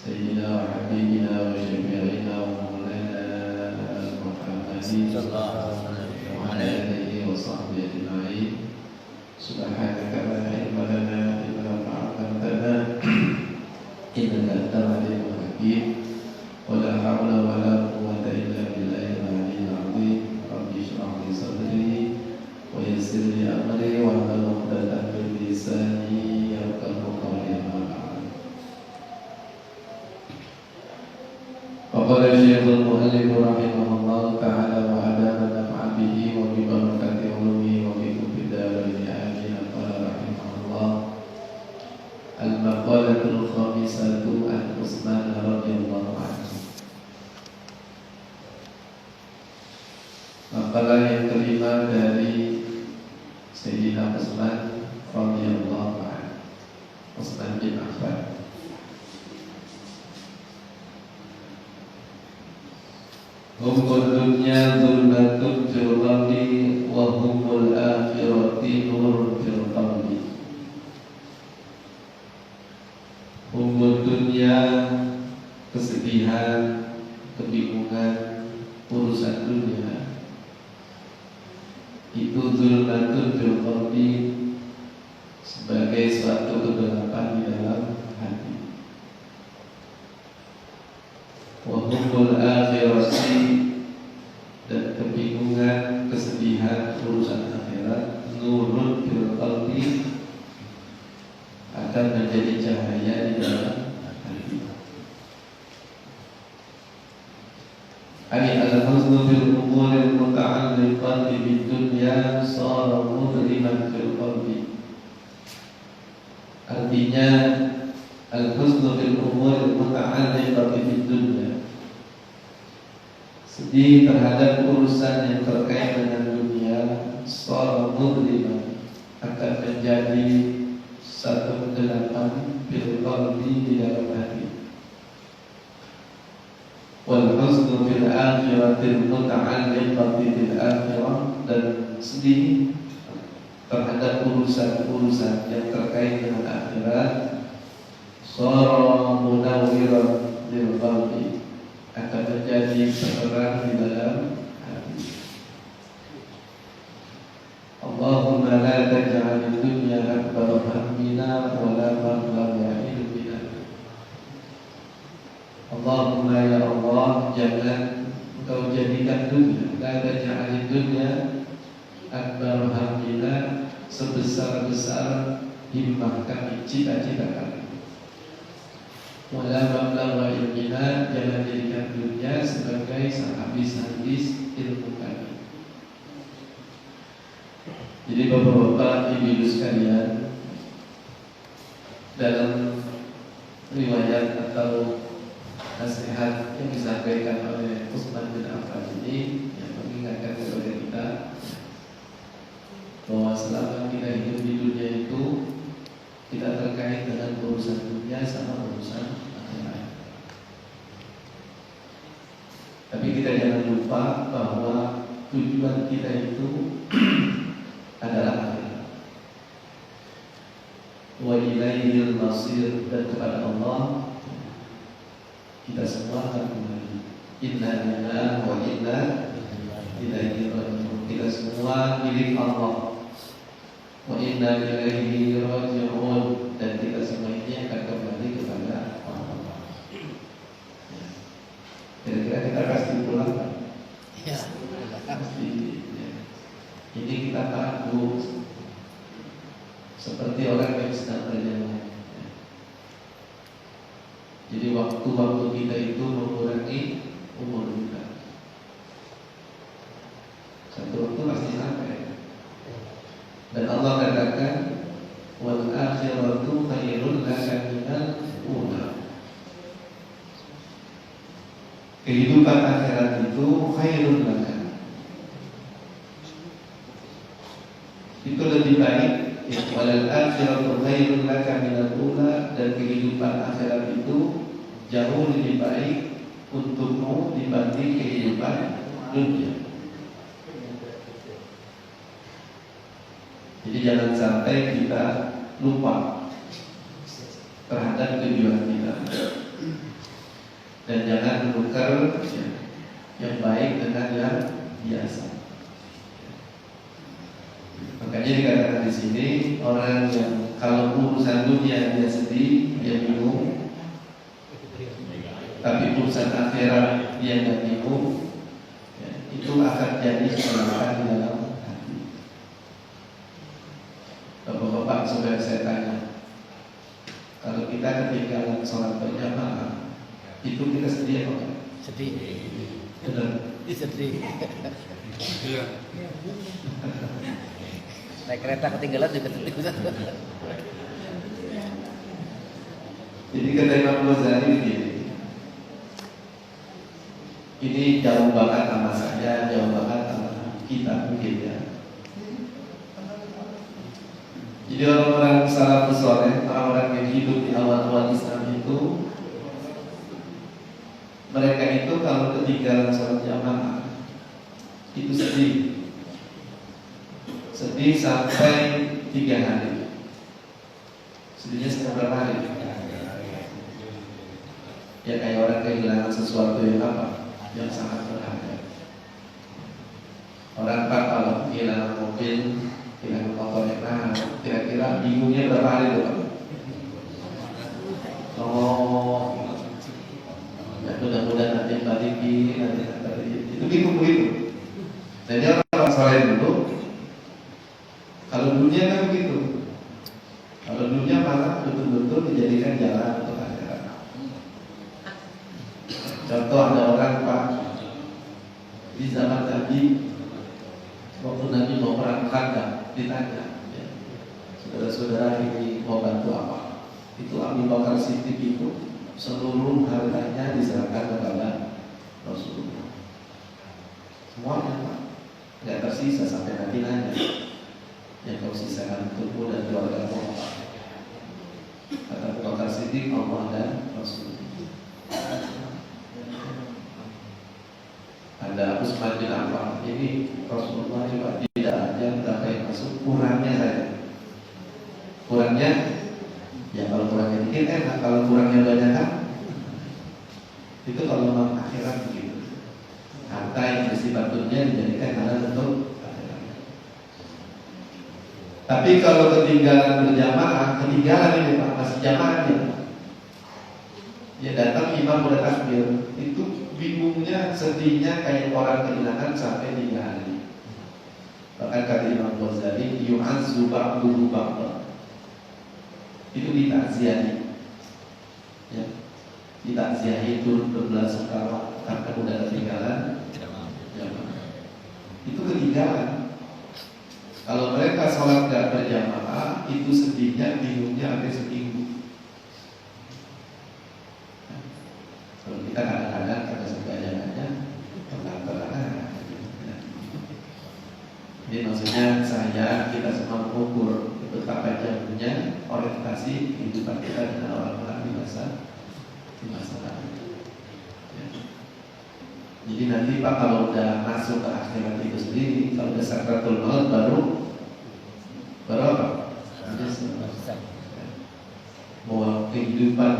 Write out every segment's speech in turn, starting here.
سيدنا وحبيبنا وشفيعنا ومولانا محمد محمد وعلى آله وصحبه أجمعين. سبحانك لا علم لنا إلا ما علمتنا إنك أنت العليم الحكيم. ولا حول ولا قوة إلا بالله العلي العظيم. رب اشرح لي صدري ويسر لي أمري واحلل عقدة من لساني يفقهوا قولي. وقال الشيخ المؤلف رحمه الله تعالى وأدام نفعا به وببركة علومه وبكم في الدارين آمين. قال رحمه الله: المقالة الخامسة عن عثمان رضي الله عنه. Makalah yang kelima dari Sayyidina Utsman radhiyallahu anhu, Utsman bin Affan. Humul dunya zulmatun fil qalbi wa humul akhirati nurun fil qalbi. Humul dunya, kesedihan, kebingungan, urusan dunia, itu zulmatun fil qalbi, sebagai suatu kegelapan di dalam hati. Wahumul akhirati, dan kebingungan, kesedihan, urusan akhirat, nurun fil qalbi, akan menjadi cahaya di dalam hati. Ani al-huznu fil umuri al-muta'alliqati bid-dunya sara mudriman fil qalbi. Artinya, al-huznu fil umuri al-muta'alliqati bid-dunya, sedih terhadap urusan yang terkait dengan dunia, sara mudriman, akan menjadi satu kegelapan fil qalbi, di dalam hati. Wal huznu fil akhiratil muta'alliqati bil akhirah, dan sedih terhadap urusan-urusan yang terkait dengan akhirat, sara munawwiran lil qalbi, akan menjadi penerang di dalam hati. Allahumma la taj'al dunya akbar hammina wa la mablagha ilmina. Allahumma ya Allah, jangan Engkau jadikan dunia, la taj'al dunya akbar hammina, sebesar-besar himmah kami, cita-cita kami. Wala mablagha ilmina, jangan jadikan dunia sebagai habis-habis ilmu kami. Jadi bapak-bapak, ibu-ibu sekalian, dalam riwayat atau nasihat yang disampaikan oleh Utsman bin Affan ini, yang mengingatkan kepada kita bahwa selama kita hidup di dunia itu, kita terkait dengan urusan dunia sama urusan akhirat. Tapi kita jangan lupa bahwa tujuan kita itu adalah akhirat. Wa ilaihil masir, dan kepada Allah kita semua akan kembali. Inna lillahi wa inna ilaihi raji'un. Kita semua milik Allah. Wa inna ilaihi raji'un, dan kita semua ini akan kembali kepada Allah. Kira-kira kita pasti pulang kan? Ya, pasti. Ya. Ini kita takut seperti orang yang sedang berjalan. Ya. Jadi waktu-waktu kita itu mengurangi umur kita. Satu waktu pasti sampai. Dan Allah katakan, wal akhiratu khairun laka minal ula. Kehidupan akhirat itu khairun laka, itu lebih baik. Wal akhiratu khairun laka minal ula, dan kehidupan akhirat itu jauh lebih baik untukmu dibanding kehidupan dunia. Jadi jangan sampai kita lupa terhadap tujuan kita, dan jangan menukar yang baik dengan yang biasa. Makanya dikatakan di sini orang yang kalau urusan dunia dia sedih, dia bingung, tapi urusan akhirat dia nggak bingung, ya, itu akan jadi kesenangan di dalam hati. Bapak-bapak, saudara saya tanya, kalau kita ketinggalan sholat berjamaah, itu kita sedih apa enggak? Sedih. Benar. Sedih. Naik kereta ketinggalan juga sedih. Jadi kata Imam Ghazali begini, ini jauh banget sama saya, jauh banget sama kita mungkin ya. Jadi orang-orang salafus saleh, orang-orang yang hidup di awal-awal Islam itu, mereka itu kalau ketinggalan sholat jamaah itu sedih sampai 3 hari. Sedihnya sampai berapa hari? Ya kayak orang kehilangan sesuatu yang apa? Yang sangat berharga. Orang Pak kalau kehilangan mobil, kehilangan motor yang mahal, kira-kira bingungnya berapa hari tuh Pak? Oh, ya mudah-mudahan nanti balikin, itu bingung begitu. Jadi orang soleh dulu, kalau dunia kan begitu. Kalau dunia malah betul-betul dijadikan jalan untuk akhirat. Contoh ada orang Pak di zaman Nabi, waktu Nabi mau perang Khandaq, ditanya, ya, saudara-saudara ini mau bantu apa? Itu Abu Bakar Siddiq itu seluruh hartanya diserahkan kepada Rasulullah. Semuanya Pak, nggak tersisa sampai Nabi nanya, yang kau sisakan untukmu dan keluargamu apa? Kata Abu Bakar Siddiq, Allah dan Rasulullah. Ada Utsman bin Affan, ini Rasulullah juga tidak aja berapa yang masuk, kurangnya saja. Kurangnya, ya kalau kurangnya dikit enak, kalau kurangnya banyak kan? Itu kalau memang akhirat begitu. Harta yang bersifat dunia dijadikan halal untuk akhirat. Tapi kalau ketinggalan berjamaah, ketinggalan ini Pak, masih jamaahnya. Ya datang imam udah takbir, itu bingungnya, sedihnya kayak orang kehilangan sampai 3 hari. Bahkan kata Imam Ghazali, yu'azzu ba'duhu ba'da. Itu ditakziahi. Ya. Ditakziahi itu berbelasungkawa karena udah ketinggalan jamaah. Itu ketinggalan. Kalau mereka sholat gak berjamaah, itu sedihnya, bingungnya sampai seminggu. Kalau kita kadang-kadang karena segalanya tenang-tenang. Jadi maksudnya kita semua mengukur betapa jauhnya orientasi kehidupan kita dengan orang-orang di masa lalu. Ya. Jadi nanti Pak kalau udah masuk ke akhirat itu sendiri, kalau udah sakratul maut baru apa? Bahwa kehidupan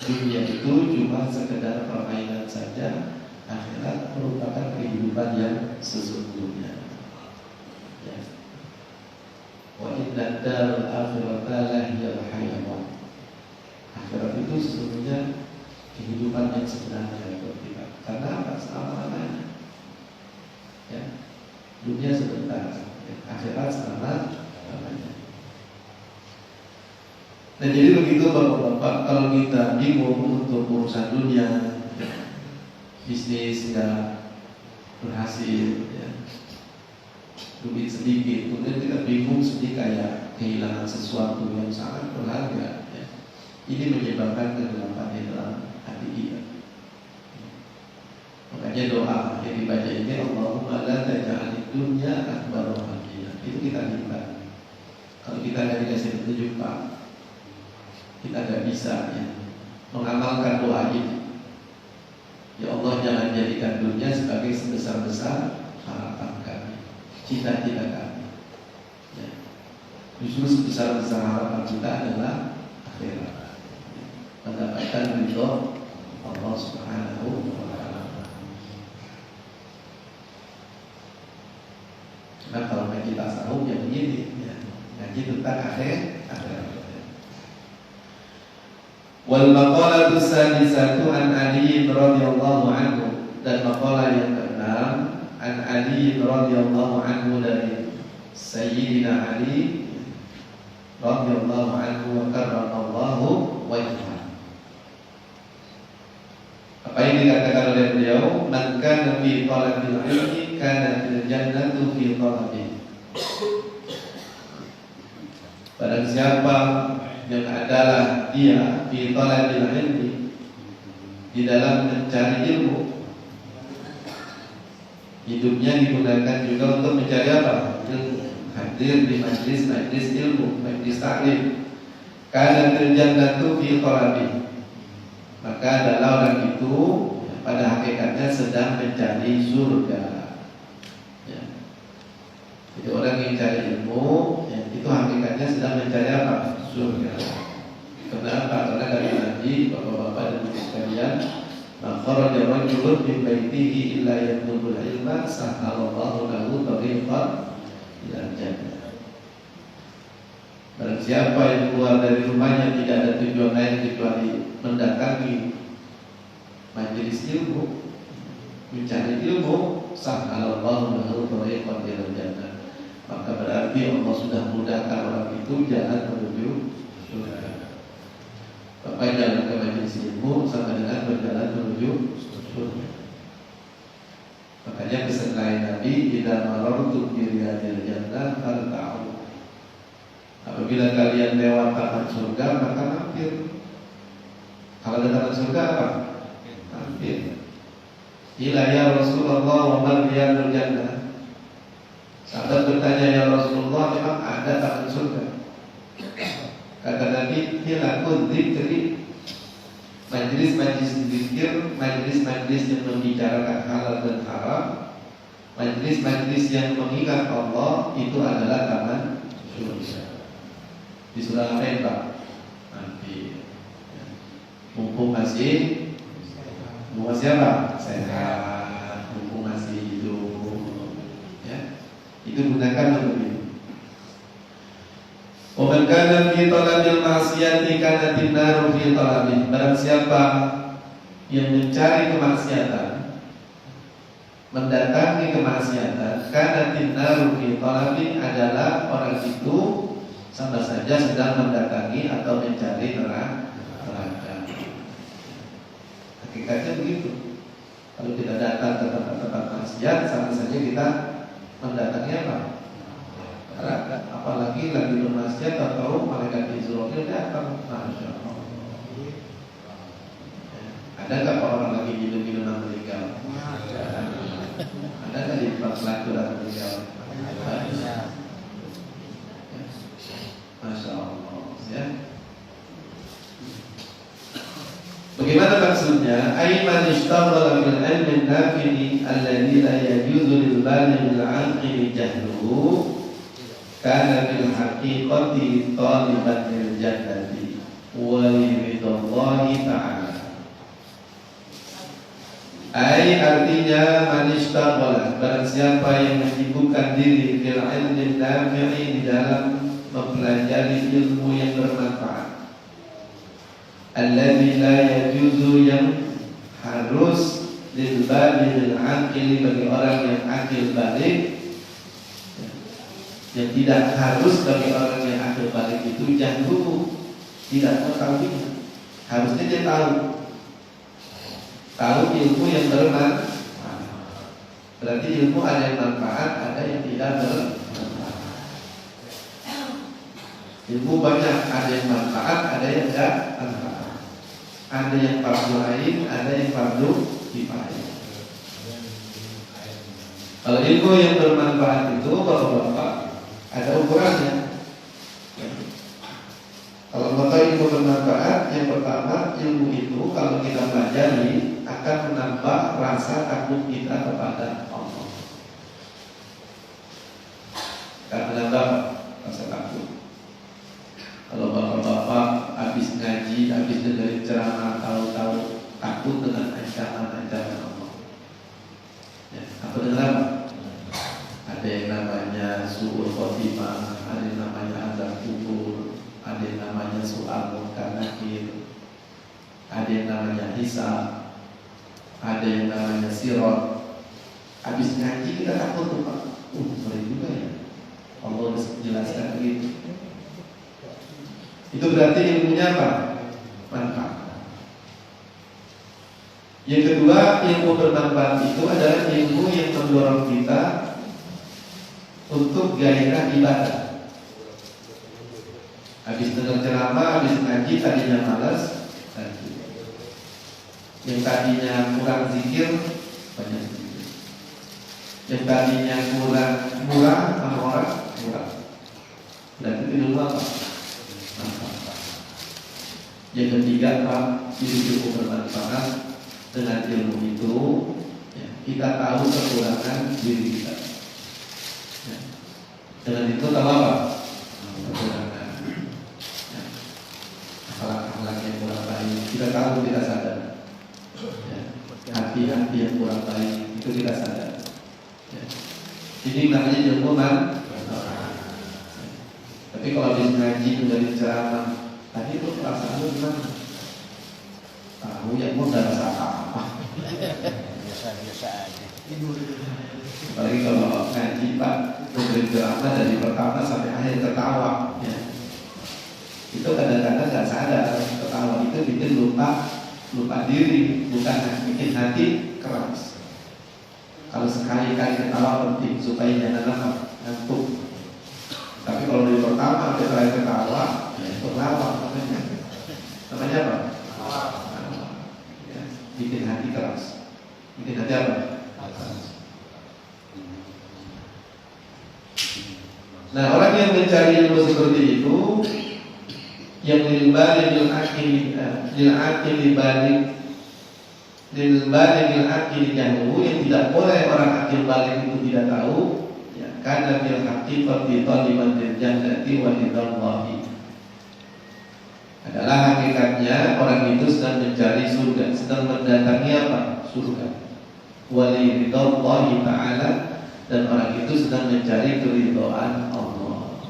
dunia itu cuma sekedar permainan saja, akhirat merupakan kehidupan yang sesungguhnya. Ya. Wa inna darul akhirata lahiyal hayawan. Akhirat itu sesungguhnya kehidupan yang sebenarnya buat kita. Karena apa? Selama-lamanya. Ya. Dunia sebentar, ya. Akhirat selama-lamanya. Nah jadi begitu Bapak-bapak, kalau kita bingung untuk urusan dunia, bisnis nggak berhasil, ya, duit sedikit, kemudian kita bingung sedih kayak kehilangan sesuatu yang sangat berharga, ya. Ini menyebabkan kegelapan di dalam hati kita. Makanya doa yang dibaca ini, Allahumma la taj'alid dunya akbar hammina. Itu kita minta. Kalau kita nggak dikasih petunjuk Pak, kita tidak bisa ya, mengamalkan doa ini. Ya Allah, jangan jadikan dunia sebagai sebesar-besar harapan kami, cita-cita kami. Ya. Justru sebesar-besar harapan kita adalah akhirat, mendapatkan ridho Allah Subhanahu wa Ta'ala. Cuma kalau ngaji tasawuf ya begini, ya. Ngaji tentang akhirat. Wal maqalatu sadisatu an Ali radhiyallahu anhu, dan maqalah yang keenam an Ali radhiyallahu anhu dari Sayyidina Ali radhiyallahu anhu wa karramallahu wajhahu. Apa yang dikatakan oleh beliau, man kana fi talabil ilmi kana fil jannatu fi talabihi. Barang siapa yang adalah dia fi talabil ilmi, di dalam mencari ilmu, hidupnya digunakan juga untuk mencari apa? Ilmu. Hadir di majlis ilmu, majlis taklim. Kana fil jannatu fi talabihi, maka adalah orang itu pada hakikatnya sedang mencari surga. Ya. Jadi orang yang cari ilmu, ya, itu hakikatnya sedang mencari apa? Surga. Kenapa? Karena dari Nabi, bapak-bapak dan ibu sekalian, kharaja rajulun min baitihi illa yatlubul ilma sahhalallahu lahu tariqan ila jannah. Barang siapa yang keluar dari rumahnya tidak ada tujuan lain kecuali mendatangi majelis ilmu, mencari ilmu, sahhalallahu lahu tariqan ila jannah, maka berarti Allah sudah mudahkan orang itu jalan menuju surga. Maka jalan ke majelis ilmu sama dengan berjalan menuju surga. Makanya pesan lain Nabi, idza marartum bi riyadil jannah farta'u. Apabila kalian lewat taman surga, maka mampir. Kalau ada taman surga apa? Mampir. Ila ya Rasulullah wa man riyadul jannah. Sahabat bertanya, ya Rasulullah, memang ada taman surga? Kata Nabi, hilakun dzikri, majlis-majlis zikir, majlis-majlis yang membicarakan halal dan haram, majlis-majlis yang mengingat Allah, itu adalah taman surga. Di surga apa Pak? Nanti mumpung masih apa? Sehat, mumpung masih hidup, ya. Itu gunakan untuk itu. Wa man kana fi talabil ma'siyati kana tinnaru fi talabi. Barang siapa yang mencari kemaksiatan, mendatangi kemaksiatan, kana tinnaru fi talabi, adalah orang itu sama saja sedang mendatangi atau mencari neraka. Hakikatnya begitu. Kalau kita datang ke tempat-tempat maksiat, sama saja kita mendatangi apa? Neraka. Apalagi lagi bermaksiat atau malaikat Israfil datang. Masya Allah. Ada nggak orang lagi minum-minuman meninggal? Ada nggak di tempat pelacuran meninggal? Masya Allah, ya. Bagaimana maksudnya? Aiman ishtaghala bil ilmi nafi'i alladhi la yajuzu lil baligh al 'aqil jahluhu kana bil haqiqati taliban lil jannati wa liridhallahi ta'ala. Artinya man ishtaghala, barang siapa yang menyibukkan diri bil ilmi nafi'i, di dalam mempelajari ilmu yang bermanfaat, alladzi la yajuzu, yang harus lil baligh al-aqil, bagi orang yang akil balik, yang tidak harus bagi orang yang akil balik itu jahlu, tidak mengetahuinya. Harusnya dia tahu ilmu yang bermanfaat. Berarti ilmu ada yang manfaat, ada yang tidak bermanfaat. Ilmu banyak, ada yang manfaat, ada yang tidak manfaat. Ada yang fardu ain, ada yang fardu kifayah. Kalau ilmu yang bermanfaat itu, bapak-bapak, ada ukurannya. Kalau mau tahu ilmu bermanfaat, yang pertama, ilmu itu kalau kita pelajari akan menambah rasa takut kita kepada Allah. Akan menambah rasa takut. Kalau bapak-bapak habis ngaji, habis dengerin ceramah, tahu-tahu takut dengan ancaman-ancaman Allah. Ya, apa dengan apa? Ada ada yang namanya su'ul khotimah, ada yang namanya azab kubur, ada yang namanya su'al munkar nakir, ada yang namanya hisab, ada yang namanya sirat. Habis ngaji kita takut tuh Pak, boleh juga ya Allah udah jelaskan begitu. Itu berarti ilmunya apa? Manfaat. Yang kedua, ilmu bermanfaat itu adalah ilmu yang mendorong kita untuk gairah ibadah. Habis dengar ceramah, habis ngaji, tadinya malas, ngaji. Yang tadinya kurang zikir, banyak zikir. Yang tadinya kurang murah sama orang, murah. Dan itu ilmu apa? Manfaat. Yang ketiga, Pak, ilmu bermanfaat. Dengan ilmu itu ya, kita tahu kekurangan diri kita ya. Dengan itu tahu apa? Kekurangan ya. Akhlak-akhlak yang kurang baik kita tahu, kita sadar ya. Hati-hati yang kurang baik itu kita sadar ya. Ini namanya ilmu manfaat. Tapi kalau habis ngaji menjadi ceramah, tadi itu perasaan lu gimana? Tahu ya, mau udah rasa apa? Biasa-biasa aja. Apalagi kalau ngaji Pak, memberi ceramah dari pertama sampai akhir ketawa ya. Itu kadang-kadang gak sadar ketawa itu bikin lupa diri, bukan bikin hati keras. Kalau sekali-kali ketawa penting supaya jangan ngantuk. Tapi kalau dari pertama sampai terakhir ketawa, ya itu lawak namanya. Namanya apa? Bikin hati keras. Bikin hati apa? Keras. Nah, orang yang mencari ilmu seperti itu, yang lil-balik lil-akil balik lil-balik lil-akil jahlu, yang tidak boleh orang akil balik itu tidak tahu ya, karena bil haqiqati taliban lil jannati wa lillahi. Adalah hakikatnya orang itu sedang mencari surga, sedang mendatangi apa? Surga. Wali ridhallahi ta'ala, dan orang itu sedang mencari keridhaan Allah.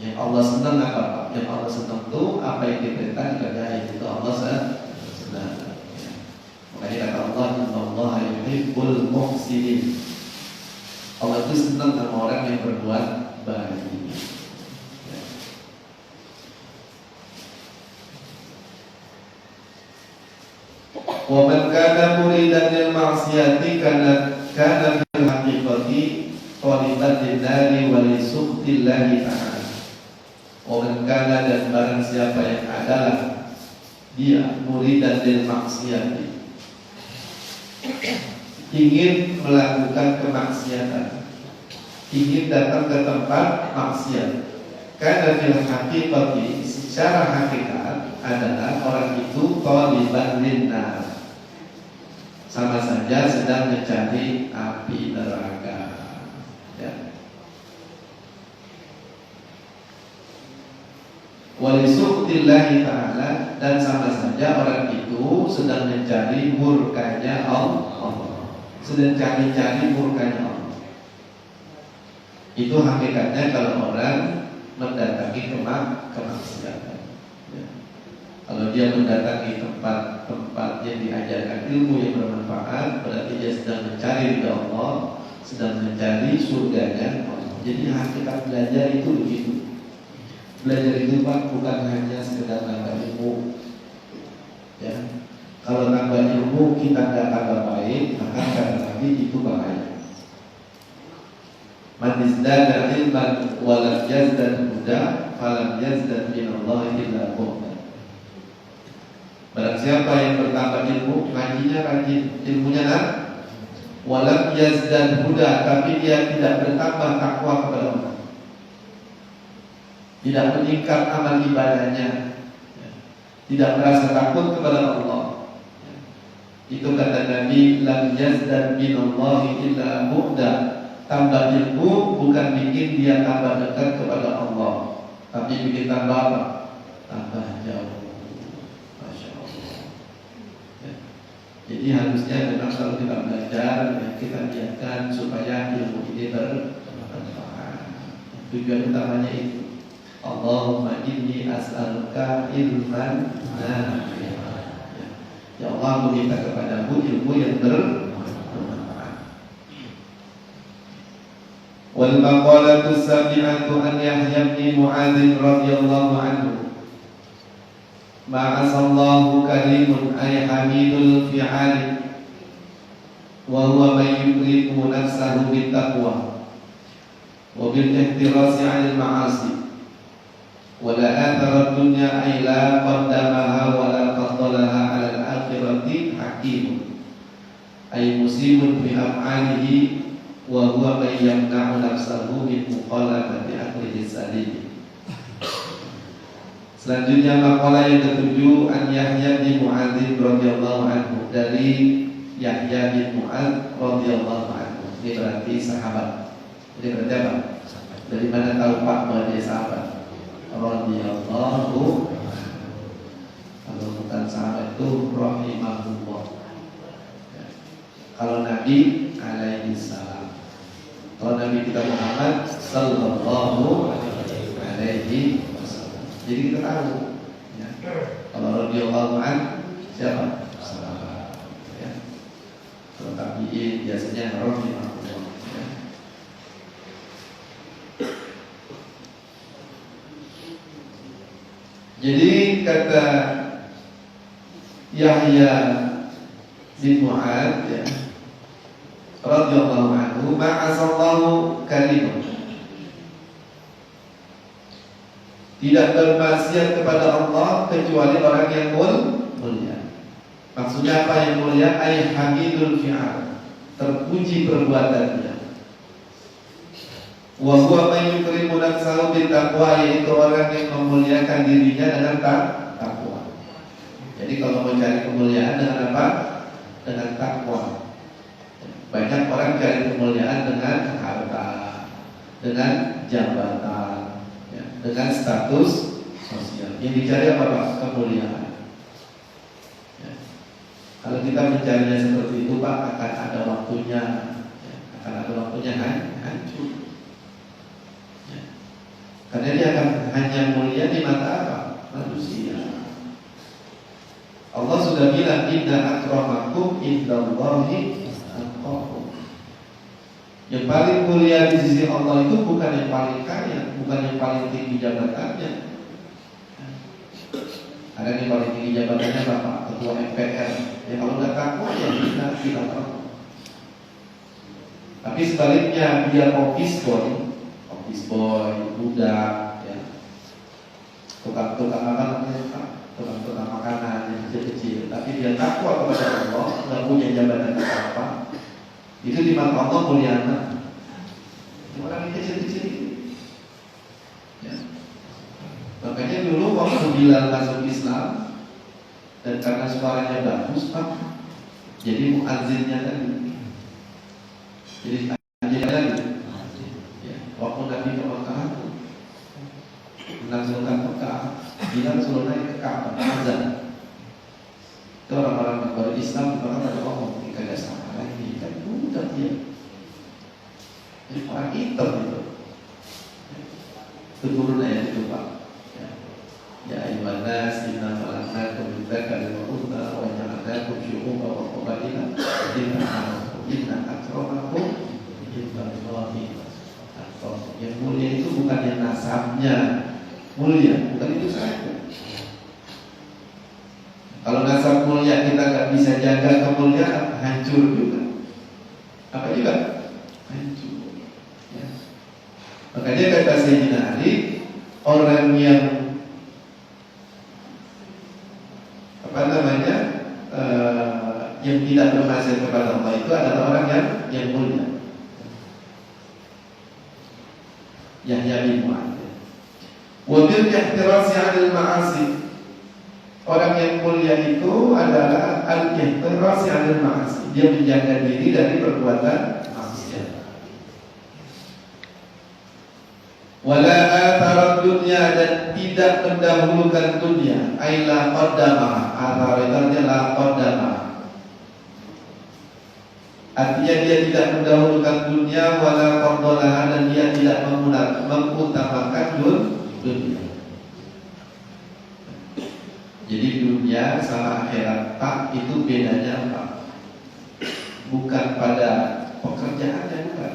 Yang Allah senang apa? Yang Allah senang itu apa yang diperintah dikerjain, itu Allah senang. Makanya kata Allah, innallaha yuhibbul muhsinin. Allah itu senang sama orang yang berbuat baik. Wa man kana muridan lil ma'siyati kana fil haqiqati taliban lin-nari wa li sukhtillahi ta'ala. Wa man kana, dan barang siapa yang adalah dia muridan lil ma'siyati, ingin melakukan kemaksiatan, ingin datang ke tempat maksiat, kana fil haqiqati, secara hakikat adalah orang itu taliban lin-nar, sama saja sedang mencari api neraka ya. Walisukhtillahi ta'ala, dan sama saja orang itu sedang mencari murkanya Allah, sedang cari-cari murkanya Allah. Itu hakikatnya kalau orang mendatangi kemaksiatan ya. Kalau dia mendatangi tempat-tempat yang diajarkan ilmu yang bermanfaat, berarti dia sedang mencari ridha Allah, sedang mencari surganya Allah. Jadi hakikat belajar itu begitu. Belajar itu Pak bukan hanya sekedar nambah ilmu ya. Kalau nambah ilmu kita tidak tambah baik, maka kata Nabi itu bahaya. Man izdada ilman wa lam yazdad huda falam yazdad minallahi illa bu'da. Barang siapa yang bertambah ilmu, ngajinya rajin, ilmunya walam yazdad huda, tapi dia tidak bertambah takwa kepada Allah, tidak meningkat amal ibadahnya, tidak merasa takut kepada Allah. Itu kata Nabi, lam yazdad minallahi illa bu'da. Tambah ilmu bukan bikin dia tambah dekat kepada Allah, tapi bikin tambah apa? Tambah jauh. Jadi harusnya memang kalau kita belajar ya, kita niatkan supaya ilmu ini bermanfaat. Tujuan utamanya itu. Allahumma inni as'aluka ilman nafi'an. Ya Allah, aku minta kepadamu ilmu yang bermanfaat. Wal maqalatu sabi'atu an Yahya bin Mu'adz radhiyallahu anhu. Ma'asallahu karimun ay hamidul fi'ali wa huwa man yukrimu nafsahu bittaqwa wa bil ihtirasi 'anil ma'asi wa la athara dunya ay la qaddamaha wa la faddalaha 'ala al-akhirati hakim ay musibun fi af'alihi wa huwa man yamna'u nafsahu min mukhalafati aqlihi salim. Selanjutnya makalah yang ketujuh an Yahya bin Mu'adz radhiyallahu anhu, dari Yahya bin Mu'adz radhiyallahu anhu. Ini berarti sahabat. Ini berarti apa? Dari mana tahu Pak bahwa dia sahabat? Radhiyallahu. Kalau bukan sahabat itu rahimahullah. Ya. Kalau Nabi alaihi salam. Kalau Nabi kita Muhammad sallallahu alaihi. Jadi kita tahu ya. Kalau radhiyallahu an siapa? Sahabat ya. Kalau tabi'in biasanya rahimahullah ya. Jadi kata Yahya bin Mu'adz ya, radhiyallahu anhu, ma'asallahu karimun, tidak bermaksiat kepada Allah kecuali orang yang mulia. Maksudnya apa yang mulia? Ay hamidul fi'al, terpuji perbuatannya. Wa huwa man yukrimu nafsahu bittaqwa, yaitu orang yang memuliakan dirinya dengan takwa. Jadi kalau mau cari kemuliaan dengan apa? Dengan takwa. Banyak orang cari kemuliaan dengan harta, dengan jabatan, dengan status sosial. Yang dicari apa Pak? Kemuliaan ya. Kalau kita mencarinya seperti itu Pak, akan ada waktunya ya. Akan ada waktunya hancur ya. Karena dia akan hanya mulia di mata apa? Manusia. Allah sudah bilang inna akramakum indallahi atqakum. Yang paling mulia di sisi Allah itu bukan yang paling kaya, bukan yang paling tinggi jabatannya. Ada yang paling tinggi jabatannya Bapak Ketua MPR. Ya kalau nggak takwa ya kita tahu. Tapi sebaliknya dia office boy, budak, ya, tukang apa namanya Pak? Tukang makanan yang kecil-kecil. Tapi dia takwa kepada Allah, nggak punya jabatan apa-apa. Itu di mata Allah mulia. Orang yang kecil-kecil ya. Makanya dulu waktu Bilal masuk Islam, dan karena suaranya bagus Pak, jadi muazzinnya tadi. Jadi tadi ya, waktu Nabi ke Mekah menaklukkan Mekah, Bilal suruh naik ke Ka'bah azan. Itu orang-orang baru Islam bahkan ada ngomong ini kagak sama lagi, kan budak dia. Jadi orang hitam itu. Turun ayat itu Pak. Ya ayyuhan nas inna khalaqnakum min dzakarin wa untha wa ja'alnakum syu'uban wa qabaila inna akramakum indallahi atqakum. Yang mulia itu bukan yang nasabnya mulia, bukan itu saja. Kalau nasab mulia kita nggak bisa jaga kemuliaan, hancur juga. Apa juga? Hancur. Ya. Makanya kata Sayyidina Ali, orang yang yang tidak bermaksiat kepada Allah itu adalah orang yang mulia. Yahya bin Mu'adz. Wa bil ihtirasi 'anil ma'asi. Orang yang mulia itu adalah al-ihtirasi 'anil ma'asi. Dia menjaga diri dari perbuatan maksiat. Wala athara dunya, dan tidak mendahulukan dunia. Aila qaddamaha. Athara itu la qaddamaha. Artinya dia tidak mendahulukan dunia wala fadlaha, dan dia tidak mengutamakan dunia. Jadi dunia sama akhirat Pak, itu bedanya apa? Bukan pada pekerjaannya, bukan,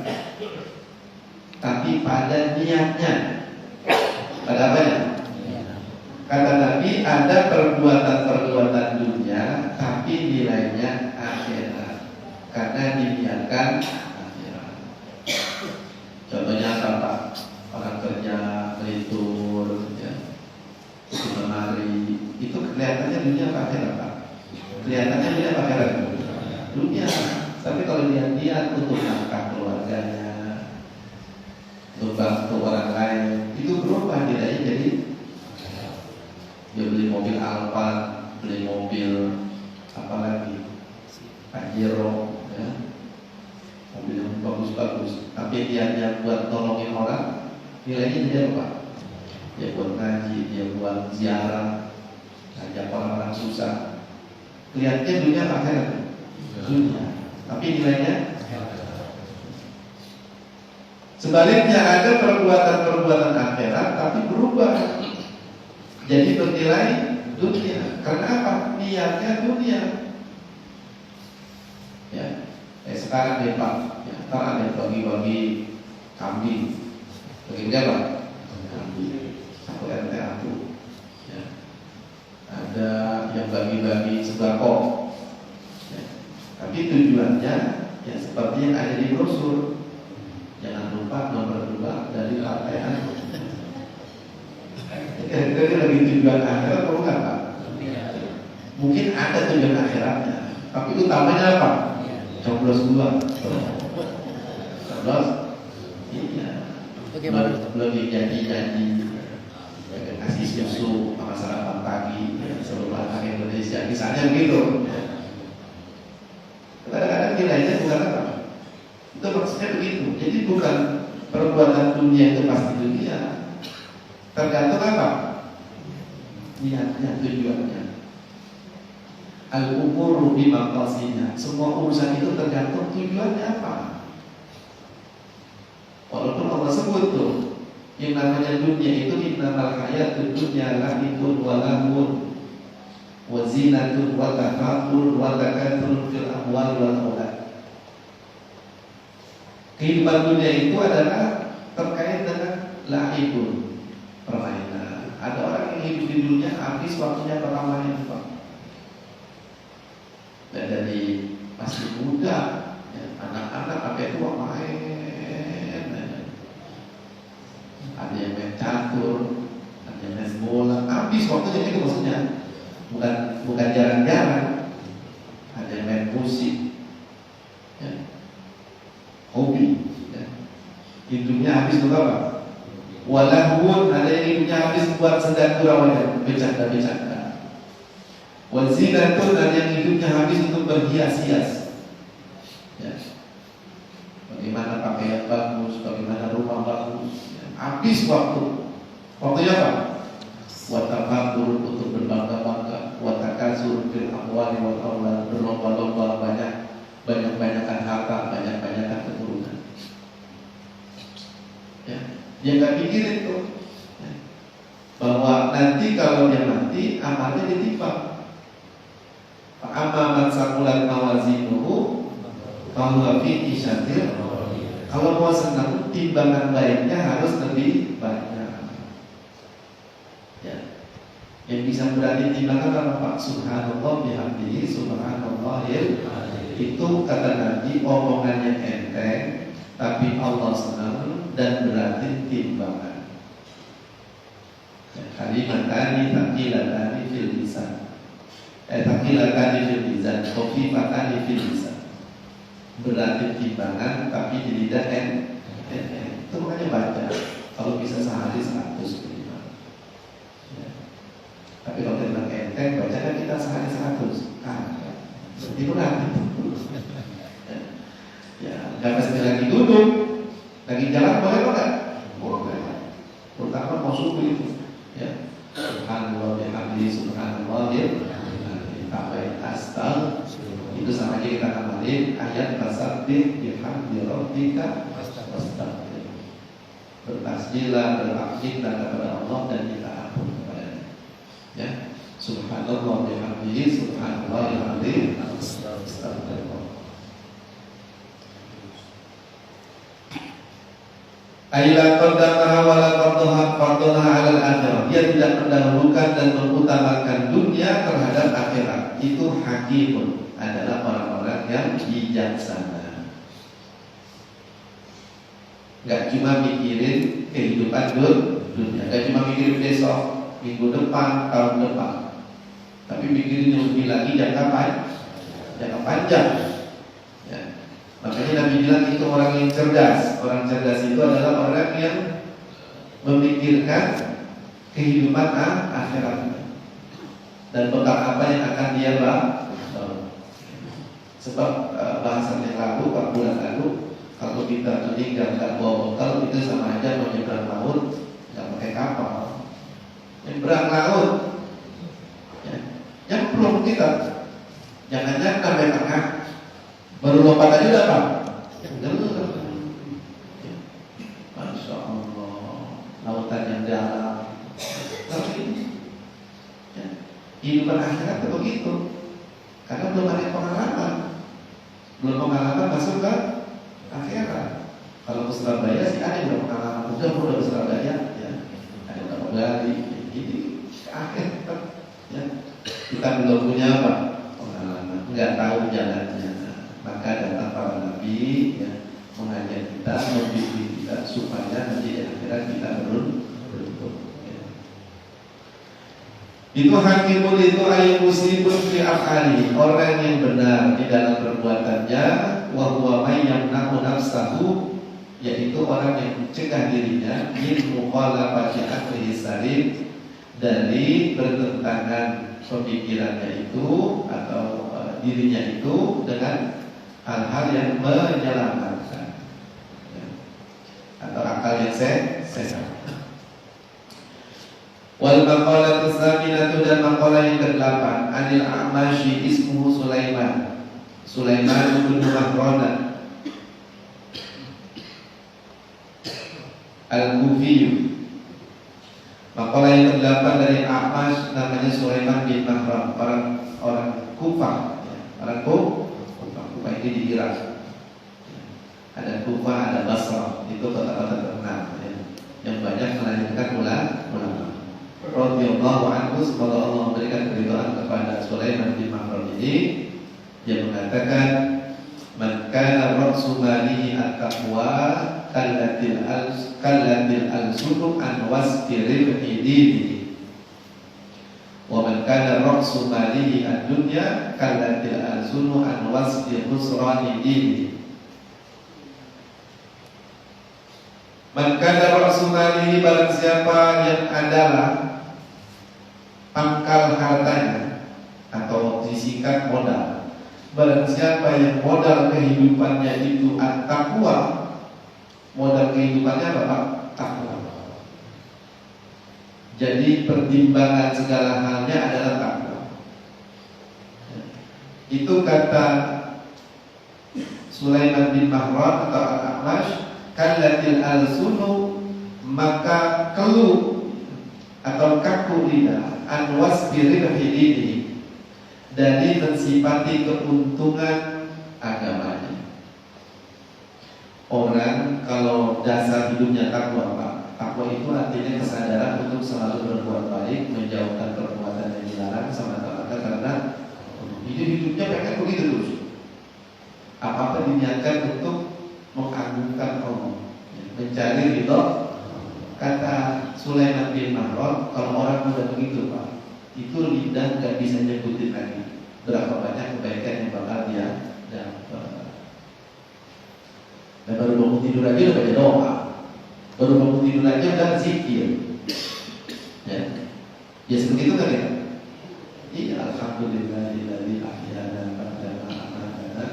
tapi pada niatnya. Pada apa ya? Kata Nabi, ada perbuatan-perbuatan dunia tapi nilainya akhirat, karena diniatkan akhirat. Contohnya apa? Orang kerja melitur, ya, lemari, itu kelihatannya dunia apa akhirat, Pak? Kelihatannya dunia apa akhirat? Dunia. Tapi kalau dia niat untuk nafkah keluarganya, untuk bantu orang lain, itu berubah nilainya. Jadi dia beli mobil Alphard, beli mobil apa lagi, Pajero, ya, mobil yang bagus-bagus, tapi dia buat tolongin orang, nilainya dia apa? Dia buat ngaji, dia buat ziarah, ngajak orang-orang susah. Kelihatannya dunia akhirat, dunia, tapi nilainya. Sebaliknya ada perbuatan-perbuatan akhirat tapi berubah jadi bernilai dunia. Karena apa? Niatnya dunia. Ya, sekarang deh Pak, ya, ntar ada bagi-bagi kambing. Bagi berapa? Kambing. Satu RT aku. Ya. Ada yang bagi-bagi sembako. Ya. Tapi tujuannya ya seperti yang ada di brosur. Jangan lupa nomor 2 dari partai anu. Kira-kira lagi tujuan akhirat atau enggak, Pak? Mungkin ada tujuan akhiratnya, tapi utamanya apa? Coblos 2. Coblos? Iya. Belum janji-janji kasih susu sama sarapan pagi seluruh anak Indonesia, misalnya begitu. Kadang-kadang nilainya bukan apa? Itu maksudnya begitu. Jadi bukan perbuatan dunia itu pasti dunia. Tergantung apa? Niatnya, tujuannya. Al-umuru bimaqasidiha. Semua urusan itu tergantung tujuannya apa. Walaupun Allah sebut tuh, yang namanya dunia itu innamal hayatud dunya lahibun wa lahun wa zinatun wa tafakhurun wa takatsurun fil amwali wal aulad. Kehidupan dunia itu adalah terkait dengan lahibun, permainan. Ada orang yang hidup di dunia habis waktunya bermain, Pak. Dan dari masih muda, ya, anak-anak sampai tua main. Ada yang main catur, ada yang main bola. Habis waktunya itu maksudnya. Bukan jarang-jarang. Ada yang main musik, ya, hobi, ya. Hidupnya habis untuk apa? Walahun, ada yang hidupnya habis buat sedang gurau, bercanda-bercanda. Wazinatun, ada yang hidupnya habis untuk berhias-hias, ya. Bagaimana pakaian bagus, bagaimana rumah bagus, ya. Habis waktunya apa? Watafakur, untuk berbangga-bangga. Watakasur fil amwali wal aulad, berlomba-lomba, banyak-banyakan harta, banyak-banyakan keturunan. Ya, dia nggak pikirin tuh, ya, bahwa nanti kalau dia mati amalnya ditimbang. Amaman sakulat mawazinuhu fahuwa fi isyatir. Kalau mau senang, timbangan baiknya harus lebih banyak. Ya, yang bisa berani timbangan apa, Pak? Subhanallah bihamdihi subhanallahil. Itu kata Nabi, omongannya enteng, tapi Allah senang dan berarti timbangan. Kalimatani taqilatani fil lisan. Taqilatani fil lisan, khafifatani fil lisan. Berarti timbangan tapi di lidah enteng. Itu makanya baca. Kalau bisa sehari 100 minimal. Ya. Tapi kalau kita enteng, baca kan kita sehari 100. Itu nanti. Ya, nggak mesti lagi duduk, lagi jalan boleh nggak? Boleh. Terutama mau subuh itu, ya. Subhanallah bihamdihi subhanallahil. tambahin astag. Itu sama aja kita amalin ayat fasabbih bihamdi rabbika wastaghfir. Bertasbihlah, beraktiflah kepada Allah dan minta ampun kepadanya. Ya, subhanallah bihamdihi subhanallahil azim. Astagfirullah. Aila qaddamaha wa la fardhaha 'alal akhirah. Dia tidak mendahulukan dan mengutamakan dunia terhadap akhirat. Itu hakimun, adalah orang-orang yang bijaksana. Gak cuma mikirin kehidupan dunia, gak cuma mikirin besok, minggu depan, tahun depan, tapi mikirin yang lebih lagi jangka panjang. Ya. Makanya Nabi bilang itu orang yang cerdas. Orang cerdas itu adalah orang yang memikirkan kehidupan akhirat dan bekal apa yang akan dia bawa. Sebab bahasan yang lalu, 4 bulan lalu, kalau kita meninggal nggak bawa bekal, itu sama aja menyeberang laut nggak pakai kapal. Menyeberang laut, ya, nyemplung kita. Jangan-jangan sampai tengah baru lompat aja udah apa? Masya Allah, lautan yang dalam. Tapi ya, kehidupan akhirat itu begitu. Karena belum ada pengalaman, masuk ke akhirat. Kalau ke Surabaya sih ada yang pengalaman, udah ke Surabaya, ya, ada berapa kali, jadi ke akhirat, ya. Kita belum punya apa? Pengalaman, nggak tahu jalannya. Maka datang para nabi, ya, mengajak kita, membimbing kita supaya nanti di akhirat kita beruntung. Ya. Itu hakimun itu ayat muslimun fi af'ali, orang yang benar di dalam perbuatannya, wa huwa may yamna'u nafsahu, yaitu orang yang mencegah dirinya min mukhalafati aqlihi salim, dari bertentangan pemikirannya itu atau dirinya itu dengan hal-hal yang menyelamatkan, ya, atau akal yang sehat. Wal maqalatu tsaminatu, dan maqalah yang ke-8, anil A'mashi ismuhu Sulaiman bin Mahran Al-Kufi. Maqalah yang ke-8 dari A'mash, namanya Sulaiman bin Mahran, orang Kufah, ya, orang Kufah ini di Irak. Ada Kufah, ada Basrah, itu kota-kota terkenal, ya, yang banyak melahirkan ulama. Radhiyallahu anhu, semoga Allah memberikan keridhaan kepada Sulaiman bin Mahran ini. Dia mengatakan, man kana ra'su malihi at-taqwa kallatil al-sunu an wasfiril hidini, wa man kana ra'su malihi ad-dunya kallatil al-sunu an wasfir husrani dini. Man kana ra'su malihi, barang siapa yang adalah pangkal hartanya, atau disingkat modal. Barang siapa yang modal kehidupannya itu at-taqwa, modal kehidupannya apa Pak? Takwa. Jadi pertimbangan segala halnya adalah takwa. Itu kata Sulaiman bin Mahran atau Al-A'mash, kallatil al-sunu, maka keluh atau kaku lidah, an wasbiril hidini, dari mensifati keuntungan agamanya. Orang kalau dasar hidupnya takwa, Pak, takwa itu artinya kesadaran untuk selalu berbuat baik, menjauhkan perbuatan yang dilarang semata-mata karena hidupnya pengen begitu terus. Apa-apa diniatkan untuk mengagungkan Allah, mencari ridho. Kata Sulaiman bin Mahran, kalau orang muda begitu Pak, itu lidah gak bisa nyebutin lagi berapa banyak kebaikan yang bakal dia dapat. Dan baru bangun tidur aja udah baca doa, baru bangun tidur aja udah zikir, ya seperti itu kan ya. Iya, alhamdulillahilladzi ahyana ba'da ma amatana.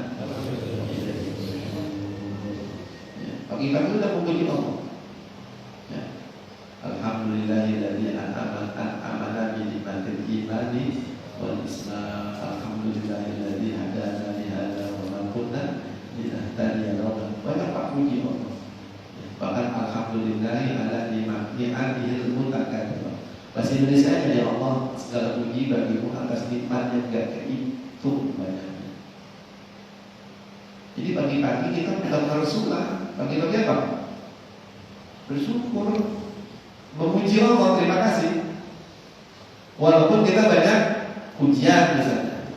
Pagi-pagi udah memuji Allah. Alhamdulillahilladzi an'amana bi nikmatil imani wal Islam. Alhamdulillahilladzi hadana li hadza wa ma kunna linahtadiya lawla. Banyak Pak puji Allah. Bahkan alhamdulillahi ala ni'amihil mutakatsir. Bahasa Indonesia aja, ya Allah, segala puji bagimu atas nikmat yang gak kehitung banyaknya. Jadi pagi-pagi kita bukan bersyukur. Pagi-pagi apa? Bersyukur, memuji Allah, terima kasih. Walaupun kita banyak ujian misalnya,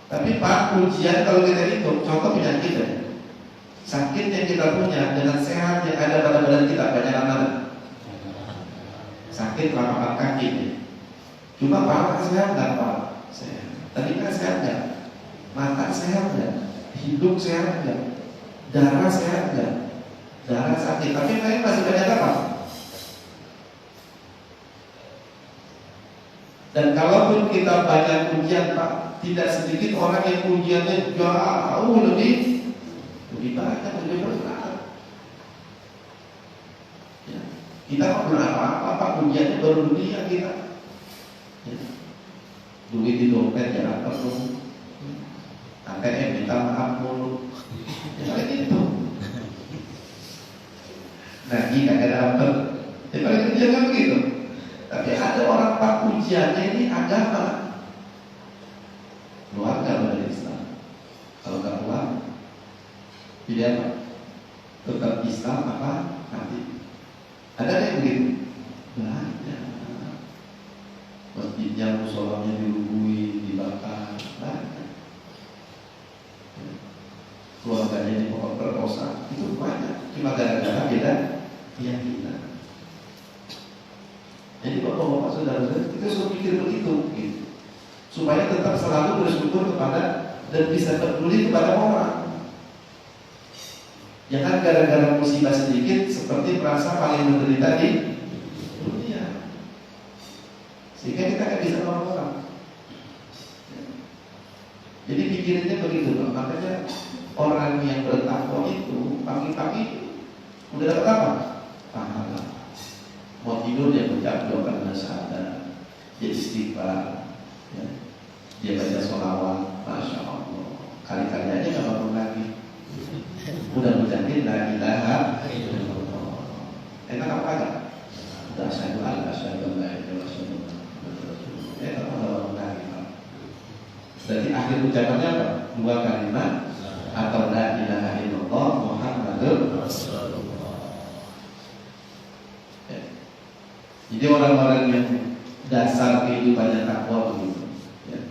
tapi Pak, ujian kalau kita hitung, contoh penyakit ya, sakit yang kita punya dengan sehat yang ada pada badan kita banyak mana? Sakit telapak kaki. Cuma Pak sehat nggak Pak? Sehat. Telinga sehat nggak? Mata sehat nggak? Hidung sehat nggak? Darah sehat nggak? Darah sakit. Tapi lain masih banyak apa? Dan kalaupun kita banyak ujian Pak, tidak sedikit orang yang ujiannya jauh lebih banyak, lebih berat. Ya. Kita kok belum apa-apa, Pak, ujiannya baru dunia kita. Ya. Duit di dompet ya apa tuh? ATM minta maaf mulu. Ya kayak gitu. Nah, jika ada apa? Ya paling ujian kan begitu. Tapi ada orang Pak ujiannya ini agama, keluarga dari Islam. Kalau nggak keluar, pilih apa? Tetap Islam apa nanti? Ada yang begitu? Banyak. Masjidnya, musolanya dirubui, dibakar, banyak. Keluarganya diperkosa, itu banyak. Cuma gara-gara beda keyakinan. Jadi bapak-bapak saudara-saudara, kita suruh pikir begitu, gitu. Supaya tetap selalu bersyukur kepada dan bisa peduli kepada orang. Jangan gara-gara musibah sedikit seperti merasa paling menderita di dunia, sehingga kita nggak bisa nolong orang. Jadi pikirannya begitu loh. Makanya orang yang bertakwa itu pagi-pagi udah dapat apa? Pahala. Mau tidur dia ucap-ucap syahadat, dia istighfar, ya. Dia baca sholawat, masya Allah. Kali-kali aja nggak bangun lagi. Mudah-mudahan la ilaha illallah. Enak apa enggak? Udah asyhadu an la ilaha illallah. Enak apa bangun lagi? Berarti akhir ucapannya apa? Dua kalimat atau la ilaha illallah Muhammadur Rasulullah. Jadi orang-orang yang dasar kehidupannya takwa begitu. Ya.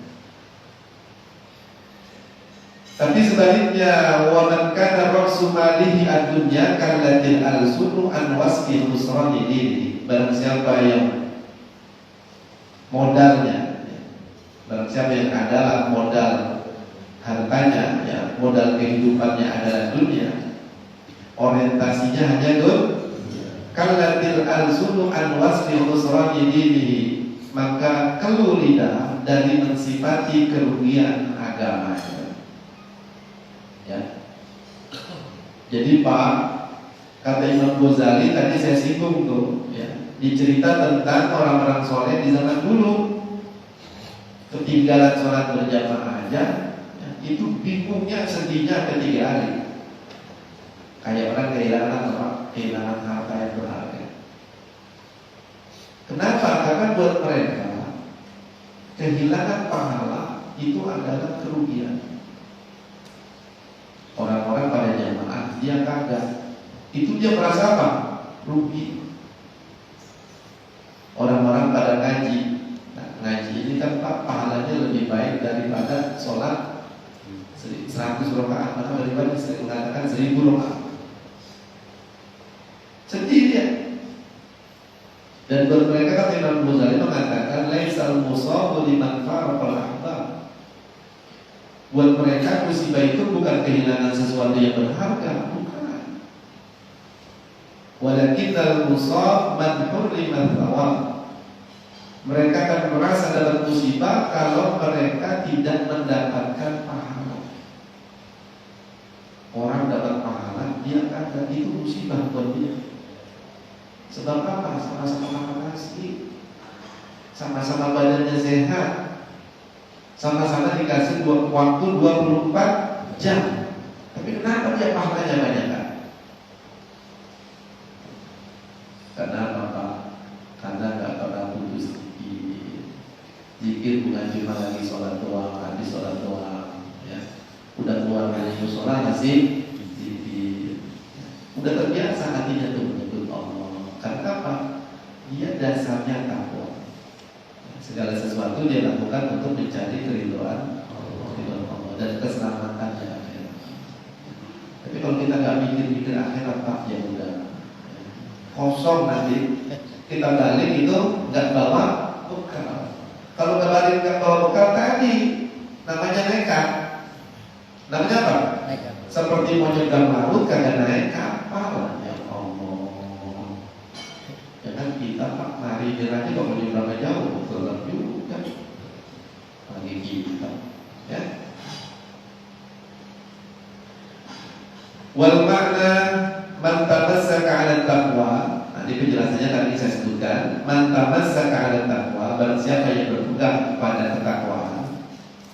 Tapi sebaliknya, wa man kana ra'su malihi ad-dunya kallatil al-sunu an wasfi khusrani dini. Barang siapa yang modalnya, barang siapa yang adalah modal hartanya, ya, modal kehidupannya adalah dunia, orientasinya hanya dunia. Kallatil al-sunu an wasfi khusrani dinihi, maka keluh lidah dari mensifati kerugian agamanya. Ya. Jadi Pak, kata Imam Ghazali tadi saya singgung tuh, ya, dicerita tentang orang-orang soleh di zaman dulu, ketinggalan sholat berjamaah aja, ya, itu bingungnya sedihnya ketiga hari. Kayak orang kehilangan apa? Kehilangan harta yang berharga. Kenapa? Karena buat mereka kehilangan pahala itu adalah kerugian. Orang-orang pada jamaah dia kagak, itu dia merasa apa? Rugi. Orang-orang pada ngaji, nah, ngaji ini kan Pak pahalanya lebih baik daripada sholat 100 rakaat, maka lebih baik mengatakan 1000 rakaat. Sedih dia. Dan buat mereka kan Imam Ghazali mengatakan laisal musabu liman faraqal ahbab. Buat mereka musibah itu bukan kehilangan sesuatu yang berharga, bukan. Walakinnal musab man hurrima thawab. Mereka akan merasa dalam musibah kalau mereka tidak mendapatkan pahala. Orang dapat pahala, dia akan itu musibah buat dia. Sebab apa? Sama-sama makan nasi, sama-sama badannya sehat, Sama-sama dikasih waktu 24 jam. Tapi kenapa dia pahalanya banyak kan? Karena apa? Karena nggak pernah putus zikir. Zikir bukan cuma lagi sholat doang, habis sholat doang, ya. Udah keluar dari musola masih zikir. Udah terbiasa hatinya tuh menyebut Allah. Karena apa? Dia dasarnya takwa. Segala sesuatu dia lakukan untuk mencari keridhaan Allah dan keselamatannya akhirat. Tapi kalau kita nggak mikir-mikir akhirat, tak ya udah kosong nanti. Kita balik itu nggak bawa bekal. Kalau nggak balik nggak bawa bekal tadi namanya nekat. Namanya apa? Nekat. Seperti mau nyebrang laut kagak naik kapal. Ya Allah. Jangan kita pak mari aja kalau mau nyebrang jauh, gelap juga. Lagi kita, ya. Wal makna man tamassaka 'ala taqwa. Nanti penjelasannya tadi saya sebutkan. Man tamassaka 'ala taqwa, barang siapa yang berpegang kepada ketakwaan.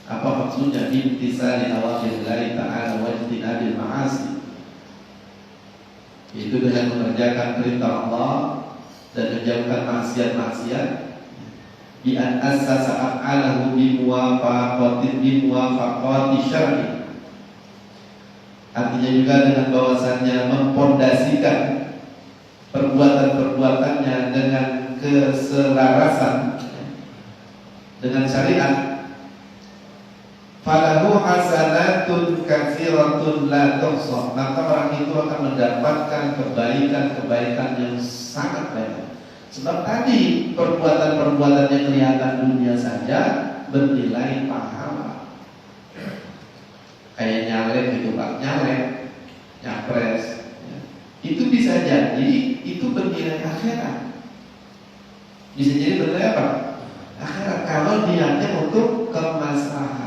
Apa maksudnya? Imtisali awamirillahi ta'ala wa ijtinabil ma'asi. Itu dengan mengerjakan perintah Allah dan menjauhkan maksiat-maksiat. Bi an assasa af'alahu bi muwafaqati syar'i. Artinya juga dengan bahwasannya mempondasikan perbuatan-perbuatannya dengan keselarasan dengan syariat. Falahu hasanatun katsiratun la tuhsa, maka orang itu akan mendapatkan kebaikan-kebaikan yang sangat banyak. Sebab tadi perbuatan-perbuatan yang kelihatan dunia saja bernilai pahala. Kayak nyalek gitu pak, nyalek, nyapres, ya. Itu bisa jadi itu bernilai akhirat. Bisa jadi bernilai apa? Akhirat kalau niatnya untuk kemaslahatan.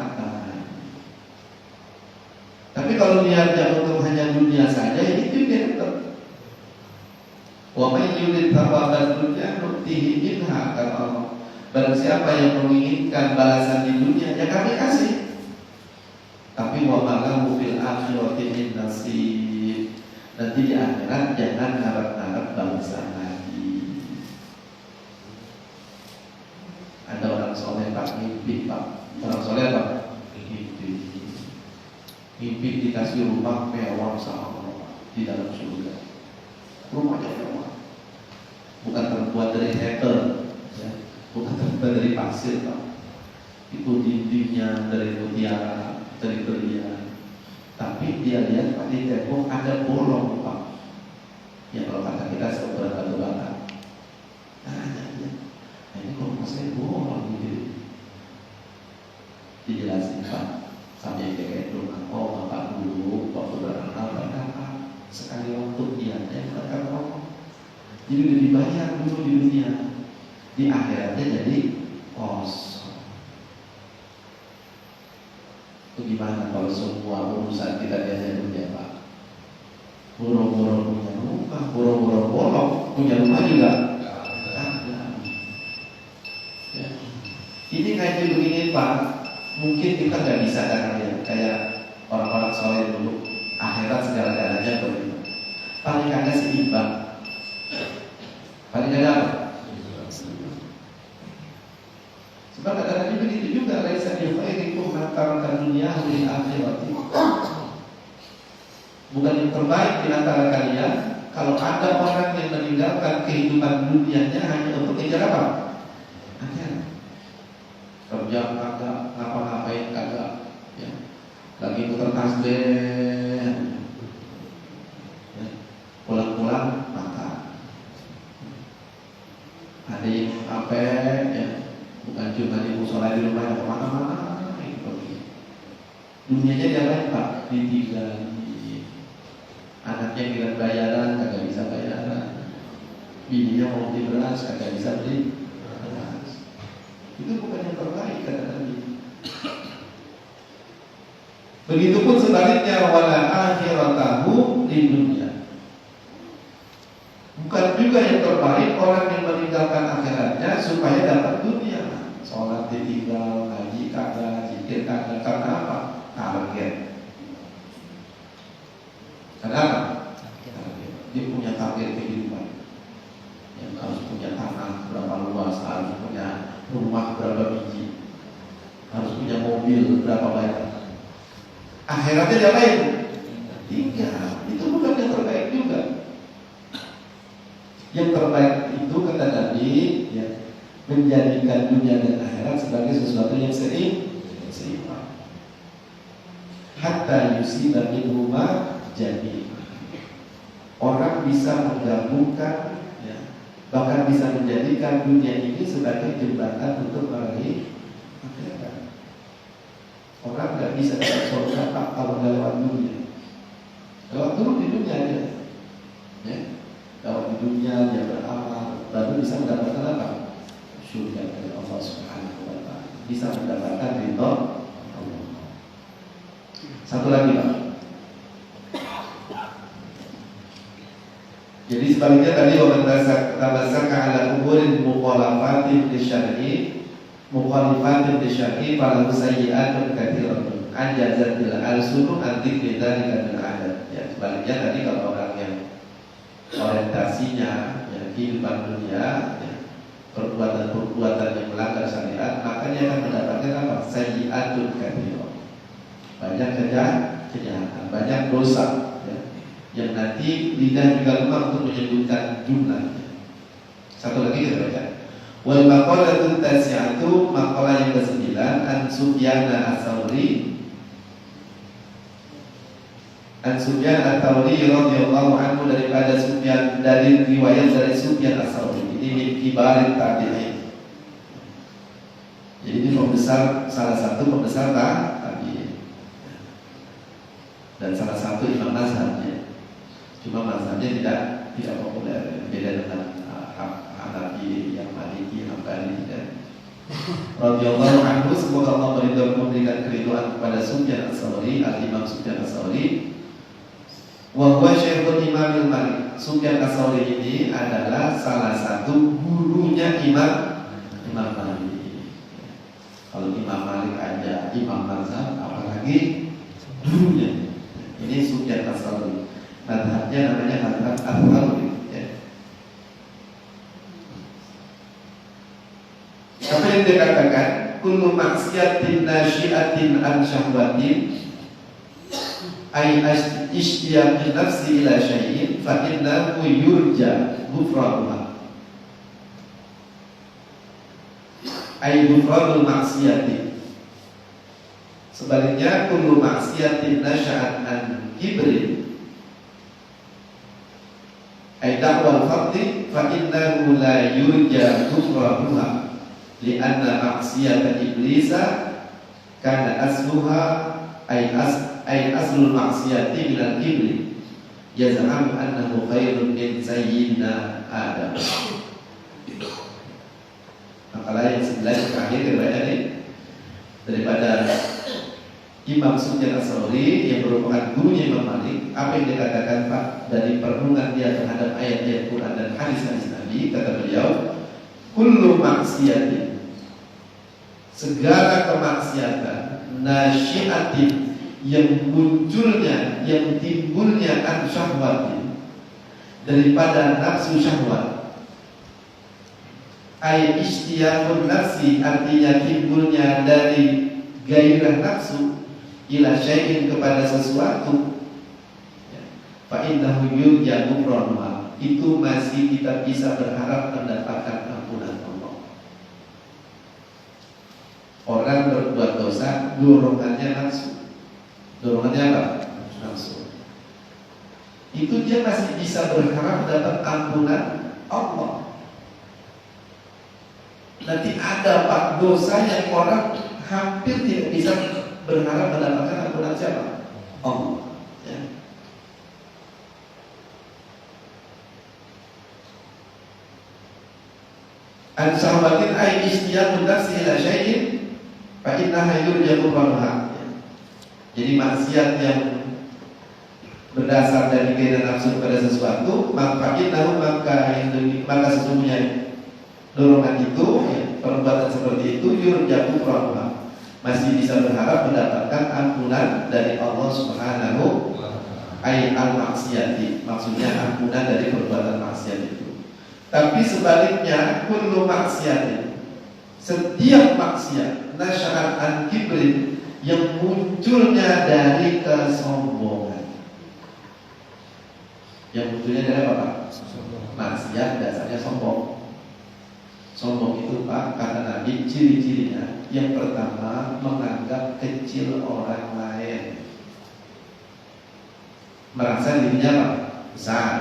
Tapi kalau niatnya untuk hanya dunia saja, itu dia tetap. Wa may yurid thawaban dunya nu'tihi minha, kata Allah. Barang siapa yang menginginkan balasan di dunia, ya kami kasih. Tapi wa malahu fil akhirati min nasib. Nanti di akhirat jangan harap-harap balasan lagi. Ada orang soleh pak mimpi pak. Orang soleh pak mimpi dikasih rumah mewah sama Allah di dalam surga. Rumahnya mewah, bukan terbuat dari hekel, ya. Bukan terbuat dari pasir pak. Itu dindingnya dari mutiara, dari berlian. Tapi dia lihat pak di tembok ada bolong pak. Ya kalau kata kita seperti batu bata. Nah ini kalau saya bolong gitu. Dijelasin pak sampai kayak rumah. Oh bapak dulu waktu beranak berapa sekali waktu dia berkata ngomong. Jadi udah dibayar dulu di dunia, di akhiratnya jadi kosong. Itu gimana kalau semua urusan kita diajar dunia pak? Boro-boro punya rumah, boro-boro bolong, punya rumah juga ada. Ya. Ini ngaji begini pak, mungkin kita nggak bisa kan kayak orang-orang soleh dulu. Akhirat segala-galanya beriman. Paling kagak seimbang. Paling kagak apa? Sebab kata Nabi begitu juga. Laisa bi khairikum man taraka dunya lil akhirati. Bukan yang terbaik di antara kalian kalau ada orang yang meninggalkan kehidupan dunianya hanya untuk ngejar apa? Akhirat. Kerja kagak, ngapa-ngapain kagak, ya. Lagi putar tasbih, ya. Pulang-pulang makan. Ada yang apa, ya. Bukan cuma di musola di rumah, ya kemana-mana, pergi. Dunianya dia lempar, ditinggal. Anaknya kira bayaran, kagak bisa bayaran. Bininya mau beli beras, kagak bisa beli beras. Itu bukan yang terbaik kata Nabi. Begitupun sebaliknya, wala akhiratahu di dunia. Bukan juga yang terbaik orang yang meninggalkan akhiratnya supaya dapat dunia. Sholat ditinggal, ngaji kagak, pikirkan karena apa? Target. Karena apa? Target. Dia punya target kehidupan. Yang harus punya tanah berapa luas, harus punya rumah berapa biji, harus punya mobil berapa banyak. Akhiratnya diapain? Tinggal. Itu bukan yang terbaik juga. Yang terbaik itu kata Nabi, ya, menjadikan dunia dan akhirat sebagai sesuatu yang seimbang. Hatta yusiba minhuma jadi. Orang bisa menggabungkan, ya, bahkan bisa menjadikan dunia ini sebagai jembatan untuk meraih akhirat. Orang nggak bisa dapat surga kalau nggak lewat dunia. Lewat dulu di dunia aja, ya. Kalau di dunia dia beramal, baru bisa mendapatkan apa? Surga dari Allah Subhanahu wa Ta'ala. Bisa mendapatkan ridho Allah. Satu lagi, Pak. Jadi sebaliknya tadi orang tabasaka ala umurin mukhalafatin lisyar'i, mukhalifatin lisyar'i falahu sayyi'atun katsiratun ajazatil al-sunu antik lidzalika bil adat. Ya, sebaliknya tadi kalau orang yang orientasinya ya, kehidupan dunia, ya, perbuatan-perbuatan yang melanggar syariat, maka dia akan mendapatkan apa? Sayyi'atun katsiratun. Banyak kejahatan, banyak dosa, ya, yang nanti lidah juga lemah untuk menyebutkan jumlahnya. Satu lagi kita baca. Wal maqalatun tasi'atu, maqalah yang ke-9 an Sufyan ats-Tsauri. An Sufyan ats-Tsauri radhiyallahu anhu, daripada Sufyan, dari riwayat dari Sufyan ats-Tsauri. Ini min kibarin tabi'in. Jadi ini pembesar, salah satu pembesar tabi'in. Dan salah satu imam mazhabnya. Cuma mazhabnya tidak populer, beda dengan Hanafi, yang Maliki, Hambali, dan radhiyallahu anhu. Semoga Allah memberikan keridhaan kepada Sufyan ats-Tsauri, al-Imam Sufyan ats-Tsauri. Wa huwa syekhul Imam Malik. Sufyan ats-Tsauri ini adalah salah satu gurunya Imam Malik. Kalau Imam Malik aja imam mazhab, apalagi gurunya. Ini Sufyan ats-Tsauri. Madhabnya namanya madhab al-Tsauri, ya. Apa yang dikatakan? Kullu maksiatin nasyiatin an syahwatin ay ishtiyaqi nafsi ila syai'in fa innahu yurja ghufranuha. Ay ghufranul maksiati. Sebaliknya, kullu maksiatin nasya'at an kibrin ay da'wal fardhi fa innahu la yurja ghufranuha li'anna maksiyata iblisa kana asluha ay aslul maksiyati minal kibri yaz'amu annahu khairun min sayyidina Adam. Makalah yang 9 terakhir kita nih, daripada Imam Sufyan ats-Tsauri yang merupakan gurunya Imam Malik. Apa yang dikatakan Pak dari perenungan dia terhadap ayat-ayat Quran dan hadis-hadis Nabi? Kata beliau, kullu maksiatin, segala kemaksiatan, nasyiatin, yang munculnya, yang timbulnya an syahwatin, daripada nafsu syahwat, ay istiyaqun nafsi, artinya timbulnya dari gairah nafsu, ila syai'in, kepada sesuatu, fa innahu yurja ghufranuha, itu masih kita bisa berharap mendapatkan ampunan Allah. Orang berbuat dosa, dorongannya nafsu. Dorongannya apa? Nafsu. Itu dia masih bisa berharap dapat ampunan Allah. Nanti ada Pak dosa yang orang hampir tidak bisa berharap mendapatkan ampunan siapa? Allah, ya. An sahabatin ay istiyaqun nafsi ila syai'in fa innaha yurja ghufranuha. Jadi maksiat yang berdasar dari gairah nafsu kepada sesuatu, maka sesungguhnya dorongan itu, ya, perbuatan seperti itu yurja ghufranuha, masih bisa berharap mendapatkan ampunan dari Allah Subhanahu al-maksiyati, maksudnya ampunan dari perbuatan maksiat itu. Tapi sebaliknya, kullu maksiatin, setiap maksiat nasya'at an kibrin, yang munculnya dari kesombongan. Yang munculnya dari apa? Maksiat dasarnya sombong. Sombong itu Pak, kata Nabi, ciri-cirinya yang pertama menganggap kecil orang lain, merasa dirinya apa? Besar.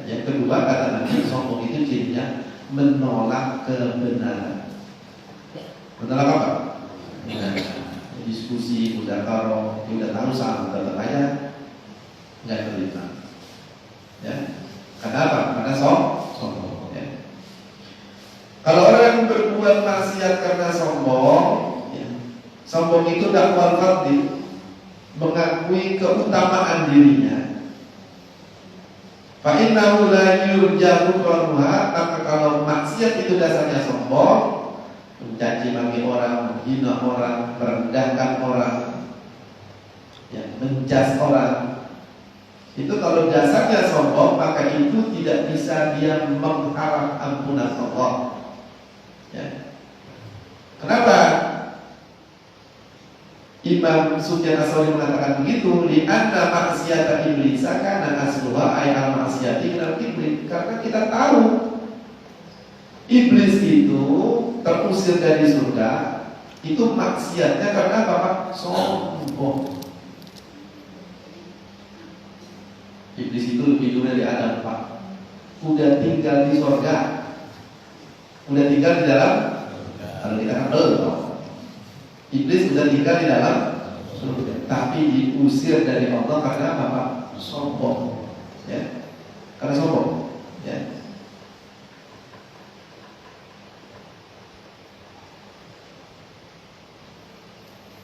Yang kedua kata Nabi, sombong itu cirinya menolak kebenaran. Menolak apa? Diskusi, udah tahu salah, tetap aja nggak terima. Ya, karena apa? Karena sombong. Ya. Kalau orang berbuat maksiat karena sombong, ya, sombong itu dakwal fadli, mengakui keutamaan dirinya. Fa innahu la yurja'u qaruha, maka kalau maksiat itu dasarnya sombong, mencaci maki orang, menghina orang, merendahkan orang, ya, menjas orang, itu kalau dasarnya sombong, maka itu tidak bisa dia mengharap ampunan Allah. Ya. Kenapa? Imam Sufyan Ats-Tsauri mengatakan begitu, li'anna maksiata iblis kana asluha ay al-maksiati minal kibri. Karena kita tahu iblis itu terusir dari surga, itu maksiatnya karena apa? Sombong. Iblis itu lebih dulu dari Adam, Pak. Udah tinggal di surga, udah tinggal di dalam. Kalau kita kan iblis sudah tinggal di dalam surga, tapi diusir dari Allah karena apa? Sombong. Ya, karena sombong. Ya.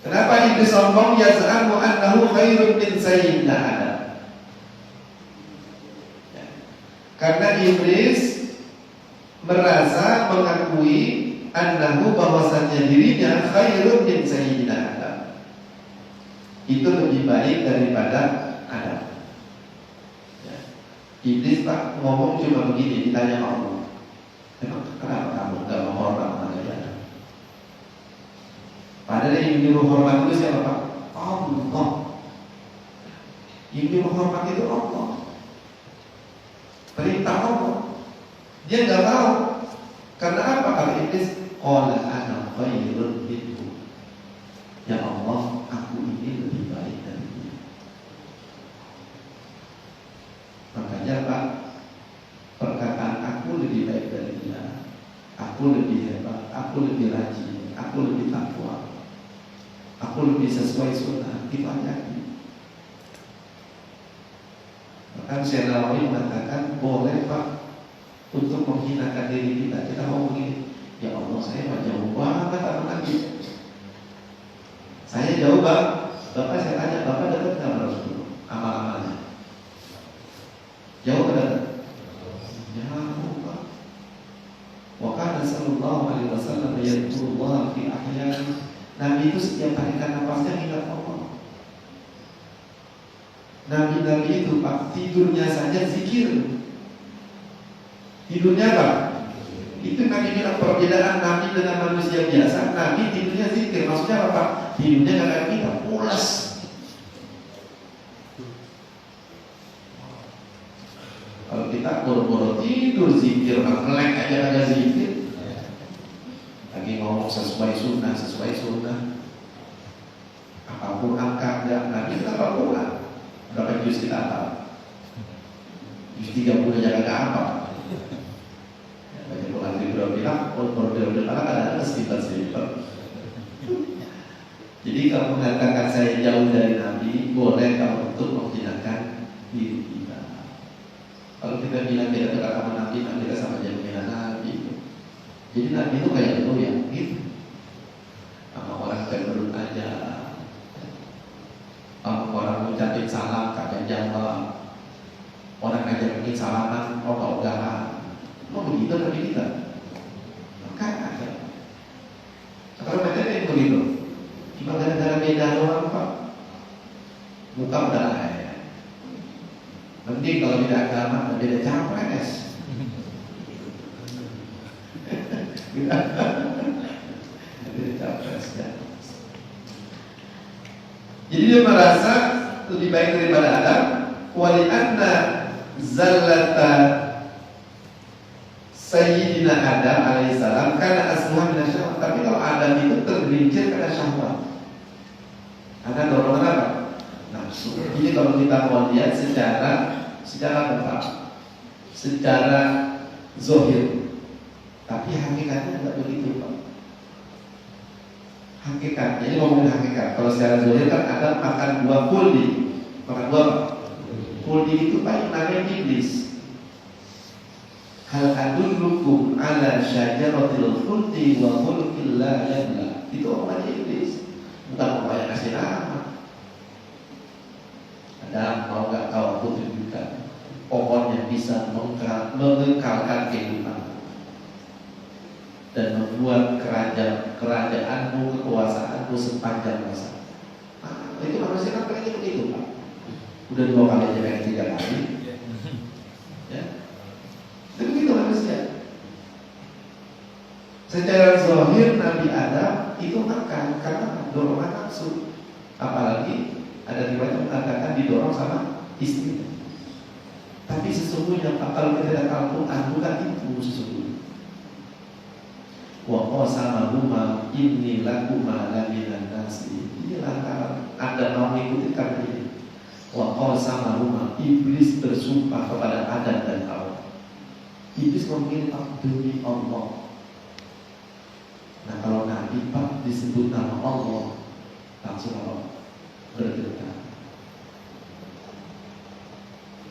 Kenapa iblis sombong? Yaz'amu annahu khairun min sayyidina Adam. Ya. Karena iblis merasa mengakui annahu, bahwasannya dirinya khairun min sayyidina Adam, itu lebih baik daripada Adam. Ya. Iblis Pak ngomong cuma begini, ditanya Allah, kenapa kamu gak menghormat Adam? Padahal yang menyuruh hormat itu siapa Pak? Allah. Yang menyuruh hormat itu Allah, perintah Allah. Dia nggak tahu. Karena apa? Kata iblis, qala ana khairun minhu. Ya Allah, aku ini lebih baik dari dia. Makanya Pak, perkataan aku lebih baik dari dia, aku lebih hebat, aku lebih rajin, aku lebih takwa, aku lebih sesuai sunnah, itu hanya. Bahkan Syekh Nawawi mengatakan boleh Pak untuk menghinakan diri kita. Kita ngomong begini, ya Allah, saya mah jauh banget sama Nabi. Saya jauh banget. Bapak saya tanya, Bapak dekat nggak Rasulullah? Amal-amalnya jauh dekat? Jauh Pak. Wa kana sallallahu alaihi wasallam yadhkurullah fi ahyan. Nabi itu setiap tarikan nafasnya ingat Allah. Nabi-nabi itu Pak, tidurnya saja zikir. Tidurnya apa? Itu Nabi bilang perbedaan Nabi dengan manusia biasa. Nabi tidurnya zikir. Maksudnya apa? Tidurnya nggak kayak kita, pulas. Kalau kita boro-boro tidur zikir, melek aja ada zikir. Lagi ngomong sesuai sunnah. Apapun angka enggak. Nabi kita apa? Berapa juz kita apa? Juz 30 aja nggak apa. Banyak orang di bilang, order kadang-kadang sekitar. Jadi kalau mengatakan saya jauh dari Nabi, boleh kalau untuk menghinakan diri kita. Kalau kita bilang kita dekat sama Nabi, kita sama aja menghina Nabi. Jadi Nabi itu kayak itu ya, gitu. Sama orang cenderung aja. Orang ngucapin salam kagak jawab. Orang ngajak bikin salaman, ogah-ogahan. Mau begitu Nabi kita? Maka ada. Kalau macam yang begitu, gimana muka udah lain. Mending kalau beda agama, beda capres. Beda capres ya. Jadi dia merasa lebih baik daripada Adam. Wali anna zallata Sayyidina Adam alaihissalam karena asluha minasyahwat. Tapi kalau Adam itu tergelincir karena syahwat. Ada dorongan apa? Nafsu. Jadi kalau kita mau lihat secara lengkap, secara zohir, tapi hakikatnya tidak begitu, Pak. Hakikat, jadi ngomongin hakikat. Kalau secara zohir kan Adam makan buah kuldi. Makan buah apa? Kuldi itu Pak namanya iblis. Hal adullukum ala syajaratil khuldi wa mulkin la yabla. Itu omongan iblis, bukan omongan yang kasih nama. Ada mau nggak kau aku tunjukkan pohon yang bisa mengekalkan kehidupan dan membuat kerajaanmu, kekuasaanmu sepanjang masa. Nah, itu manusia kan pengennya begitu, Pak. Udah 2 kali aja pengen 3 kali. Ya. Itu begitu manusia. Secara zahir Nabi Adam itu makan karena dorongan nafsu. Apalagi ada riwayat mengatakan didorong sama istri. Tapi sesungguhnya Pak, kalau kita lihat Al-Quran bukan itu sesungguhnya. Wa qasamahuma inni lakuma laminan nasi. Ini lantaran Anda mau mengikuti karena ini. Wa qasamahuma, iblis bersumpah kepada Adam dan Hawa. Iblis meminta demi Allah. Nah kalau Nabi Pak disebut nama Allah, langsung apa? Bergetar.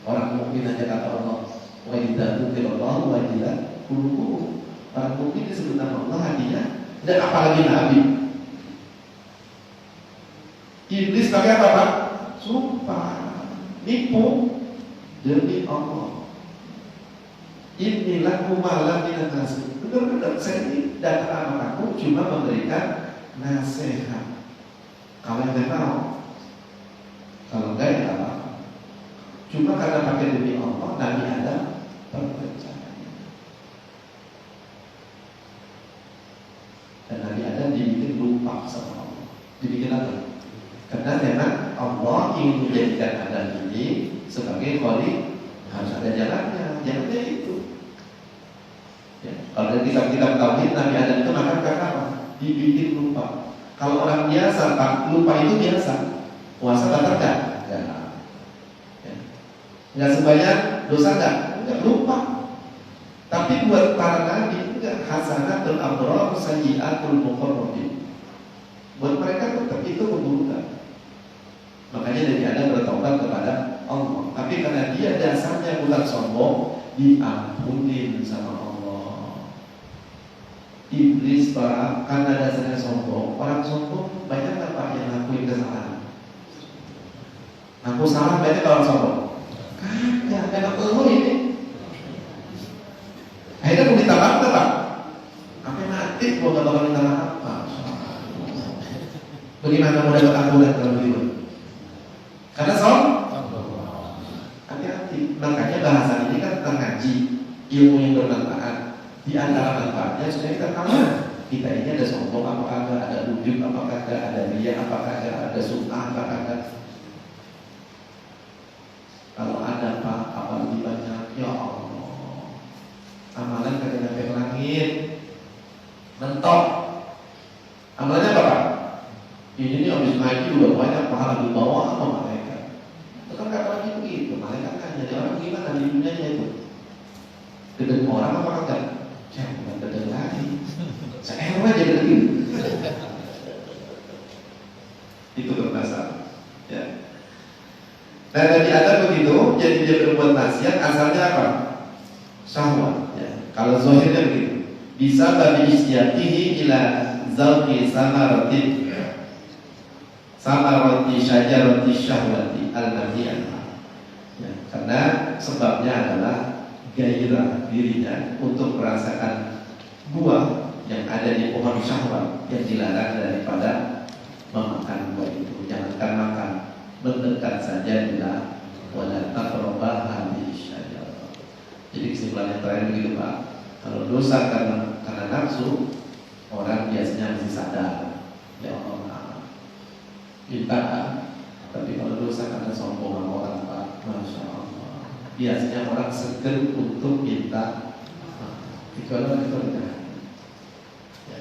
Orang mukmin aja kata Allah, wa idza dzukira Allah wajilat qulubuhum. Orang mukmin disebut nama Allah hatinya, dan apalagi Nabi. Iblis pakai apa, Pak? Sumpah, nipu demi Allah. Inilah kumalah minan nasi. Benar-benar saya ini datang sama aku cuma memberikan nasihat. Kalau yang mau, kalau enggak ya apa? Cuma karena pakai demi Allah, Nabi Adam percaya. Dan Nabi Adam dibikin lupa sama Allah. Dibikin apa? Karena memang Allah ingin menjadikan Adam ini sebagai khaliq, harus ada jalannya. Jalannya itu. Ya. Kalau dari kitab-kitab tauhid, Nabi Adam itu makan karena apa? Dibikin lupa. Kalau orang biasa, Pak, lupa itu biasa. Puasa batal enggak? Enggak. Enggak sebanyak dosa enggak lupa. Tapi buat para nabi enggak, hasanatul abrar sayyiatul muqarrabin. Buat mereka tetap itu keburukan. Makanya Nabi Adam bertobat kepada Allah. Tapi karena dia dasarnya bukan sombong, diampunin sama Allah. Iblis Pak, karena dasarnya sombong. Orang sombong banyak nggak Pak yang ngakuin kesalahan? Ngaku salah banyak orang sombong. Kagak, karena lo ini. Akhirnya mau minta maaf Pak. Sampai mati gua gak bakal minta maaf. Bagaimana mau dapat ampunan kalau begitu? Karena hati-hati. Makanya bahasa ini kan tentang ngaji, ilmu yang bermanfaat. Di antara manfaatnya supaya kita tahu kita ini ada sombong apakah enggak, ada ujub apakah enggak, ada riya apakah enggak, ada sum'ah apakah enggak. Kalau ada Pak, apa lebih banyak? Ya Allah, amalan kagak sampai ke langit, mentok. Amalannya apa Pak? Ini nih habis ngaji udah banyak pahala di bawah apa malaikat. Itu kan gak lagi begitu. Malaikat kan jadi orang gimana di dunianya itu? Gedeng orang apa enggak? Ya bukan gedeng lagi. Seerwa aja gedeng. Itu bermasalah. Ya. Nah Nabi Adam begitu, jadi dia berbuat maksiat asalnya apa? Syahwat. Ya. Kalau zahirnya begitu. Bisa bagi istiatihi ila zauqi samaratin roti syajarati syahwati al-nabiyah. Ya, karena sebabnya adalah gairah dirinya untuk merasakan buah yang ada di pohon syahwat yang dilarang daripada memakan buah itu. Jangankan makan, mendekat saja bila wala taqrabah hadhihi syajarah. Jadi kesimpulan yang terakhir begitu Pak. Kalau dosa karena nafsu, orang biasanya masih sadar, ya Allah, minta. Tapi kalau dosa karena sombong sama orang Pak, masya Allah, biasanya orang segan untuk minta. Kecuali orang itu rendah, ya,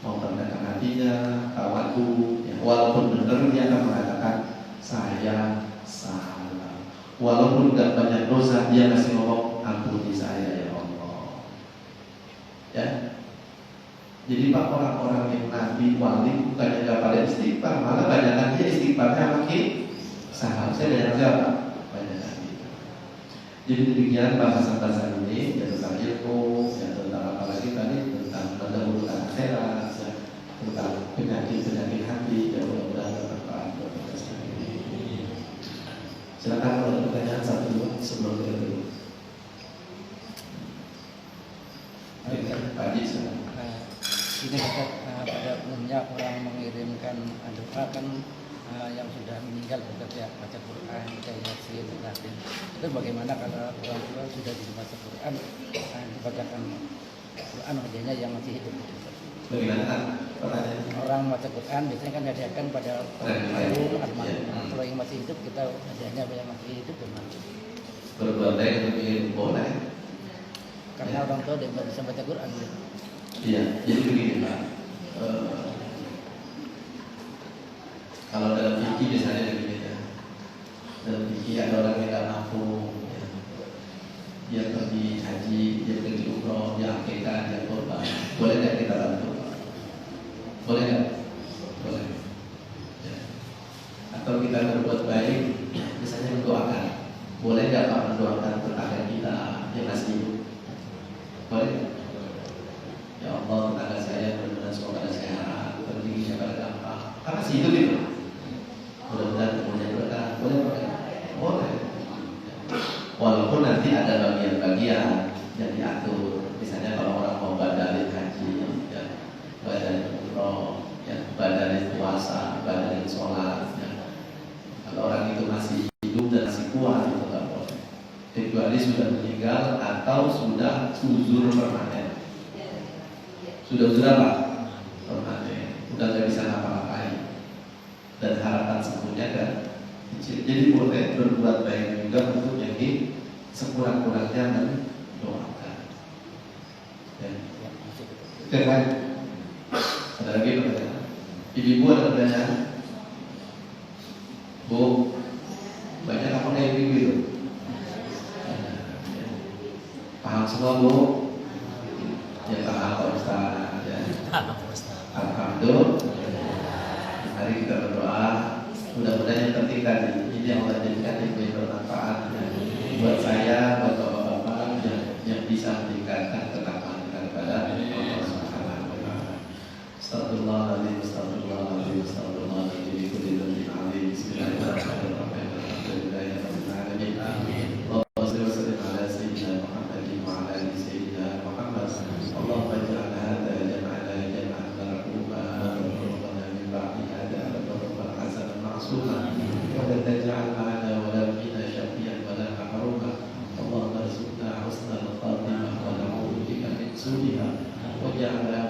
mau merendahkan hatinya, tawadu, ya, walaupun benar dia akan mengatakan saya salah. Walaupun tidak banyak dosa, dia masih ngomong ampuni saya ya Allah. Ya. Jadi Pak, orang-orang yang nabi, wali bukannya nggak pada istighfar, malah banyak dia istighfarnya makin salah. Saya banyak siapa? Banyak nabi. Jadi demikian bahasan-bahasan ini, ya tentang ilmu, ya tentang apa lagi tadi, tentang mendahulukan akhirat, ya, tentang penyakit-penyakit hati, ya mudah-mudahan bermanfaat buat kita sekalian. Silakan kalau ada pertanyaan satu dua sebelum kita tutup. Pak Haji, silakan. Ini pada umumnya orang mengirimkan doa kan yang sudah meninggal bekerja baca Quran, baca Yasin, Yasin. Itu bagaimana kalau orang tua sudah dibaca Quran, dibacakan Quran hadiahnya yang masih hidup? Bagaimana pertanyaannya? Orang baca Quran biasanya kan hadiahkan pada almarhum. Kalau yang masih hidup kita hadiahnya yang masih hidup bagaimana? Berbuat baik lebih boleh. Karena orang tua dia nggak bisa baca Quran. Iya, jadi begini Pak. Kalau dalam fikih biasanya begini ya. Dalam fikih ada orang yang tidak mampu, ya. Dia pergi haji, dia pergi umroh, dia akikah, dia korban. Boleh nggak kita bantu? Boleh nggak? Boleh. Ya. Atau kita berbuat baik, misalnya mendoakan. Boleh nggak Pak mendoakan tetangga kita yang masih hidup? Boleh nggak? Ya Allah, tetangga saya benar-benar semoga ada sehat, rezekinya pada gampang. Karena masih hidup itu. Mudah-mudahan punya berkah. Boleh pakai? Boleh. Walaupun nanti ada bagian-bagian yang diatur. Misalnya kalau orang mau badalin haji, ya, badalin umroh, ya, badalin puasa, badalin sholat. Ya. Kalau orang itu masih hidup dan masih kuat itu nggak boleh. Kecuali sudah meninggal atau sudah uzur permanen. Sudah apa? Permanen. Udah nggak bisa ngapa-ngapain. Dan harapan sembuhnya kan kecil. Jadi boleh berbuat baik juga untuk yang sekurang-kurangnya mendoakan. Ya. Kan? Ada lagi pertanyaan? Ibu ada pertanyaan? Bu, banyak apa kayak ibu? Paham semua Bu? Ya paham Pak Ustaz. Ya. Alhamdulillah. Mari kita berdoa. Mudah-mudahan yang penting tadi ini Allah jadikan yang bermanfaat buat saya, buat bapak-bapak yang bisa meningkatkan ketakwaan kita kepada Allah Subhanahu wa taala. Astagfirullahaladzim, astagfirullahaladzim, astagfirullahaladzim. Bismillahirrahmanirrahim. Alhamdulillahirabbil alamin. Allahumma shalli wa sallim ala sayyidina Muhammadin wa ala ali sayyidina Muhammad. Allahumma ij'al hadza jam'ana jam'an marhuman wa rabbana min ba'di hadza rabbana hasanan ma'suma wa la taj'al ma'ana wa la fina syaqiyan wa la mahruman. Allahumma arzuqna husnal khatimah wa na'udzu bika min su'iha wa ja'alna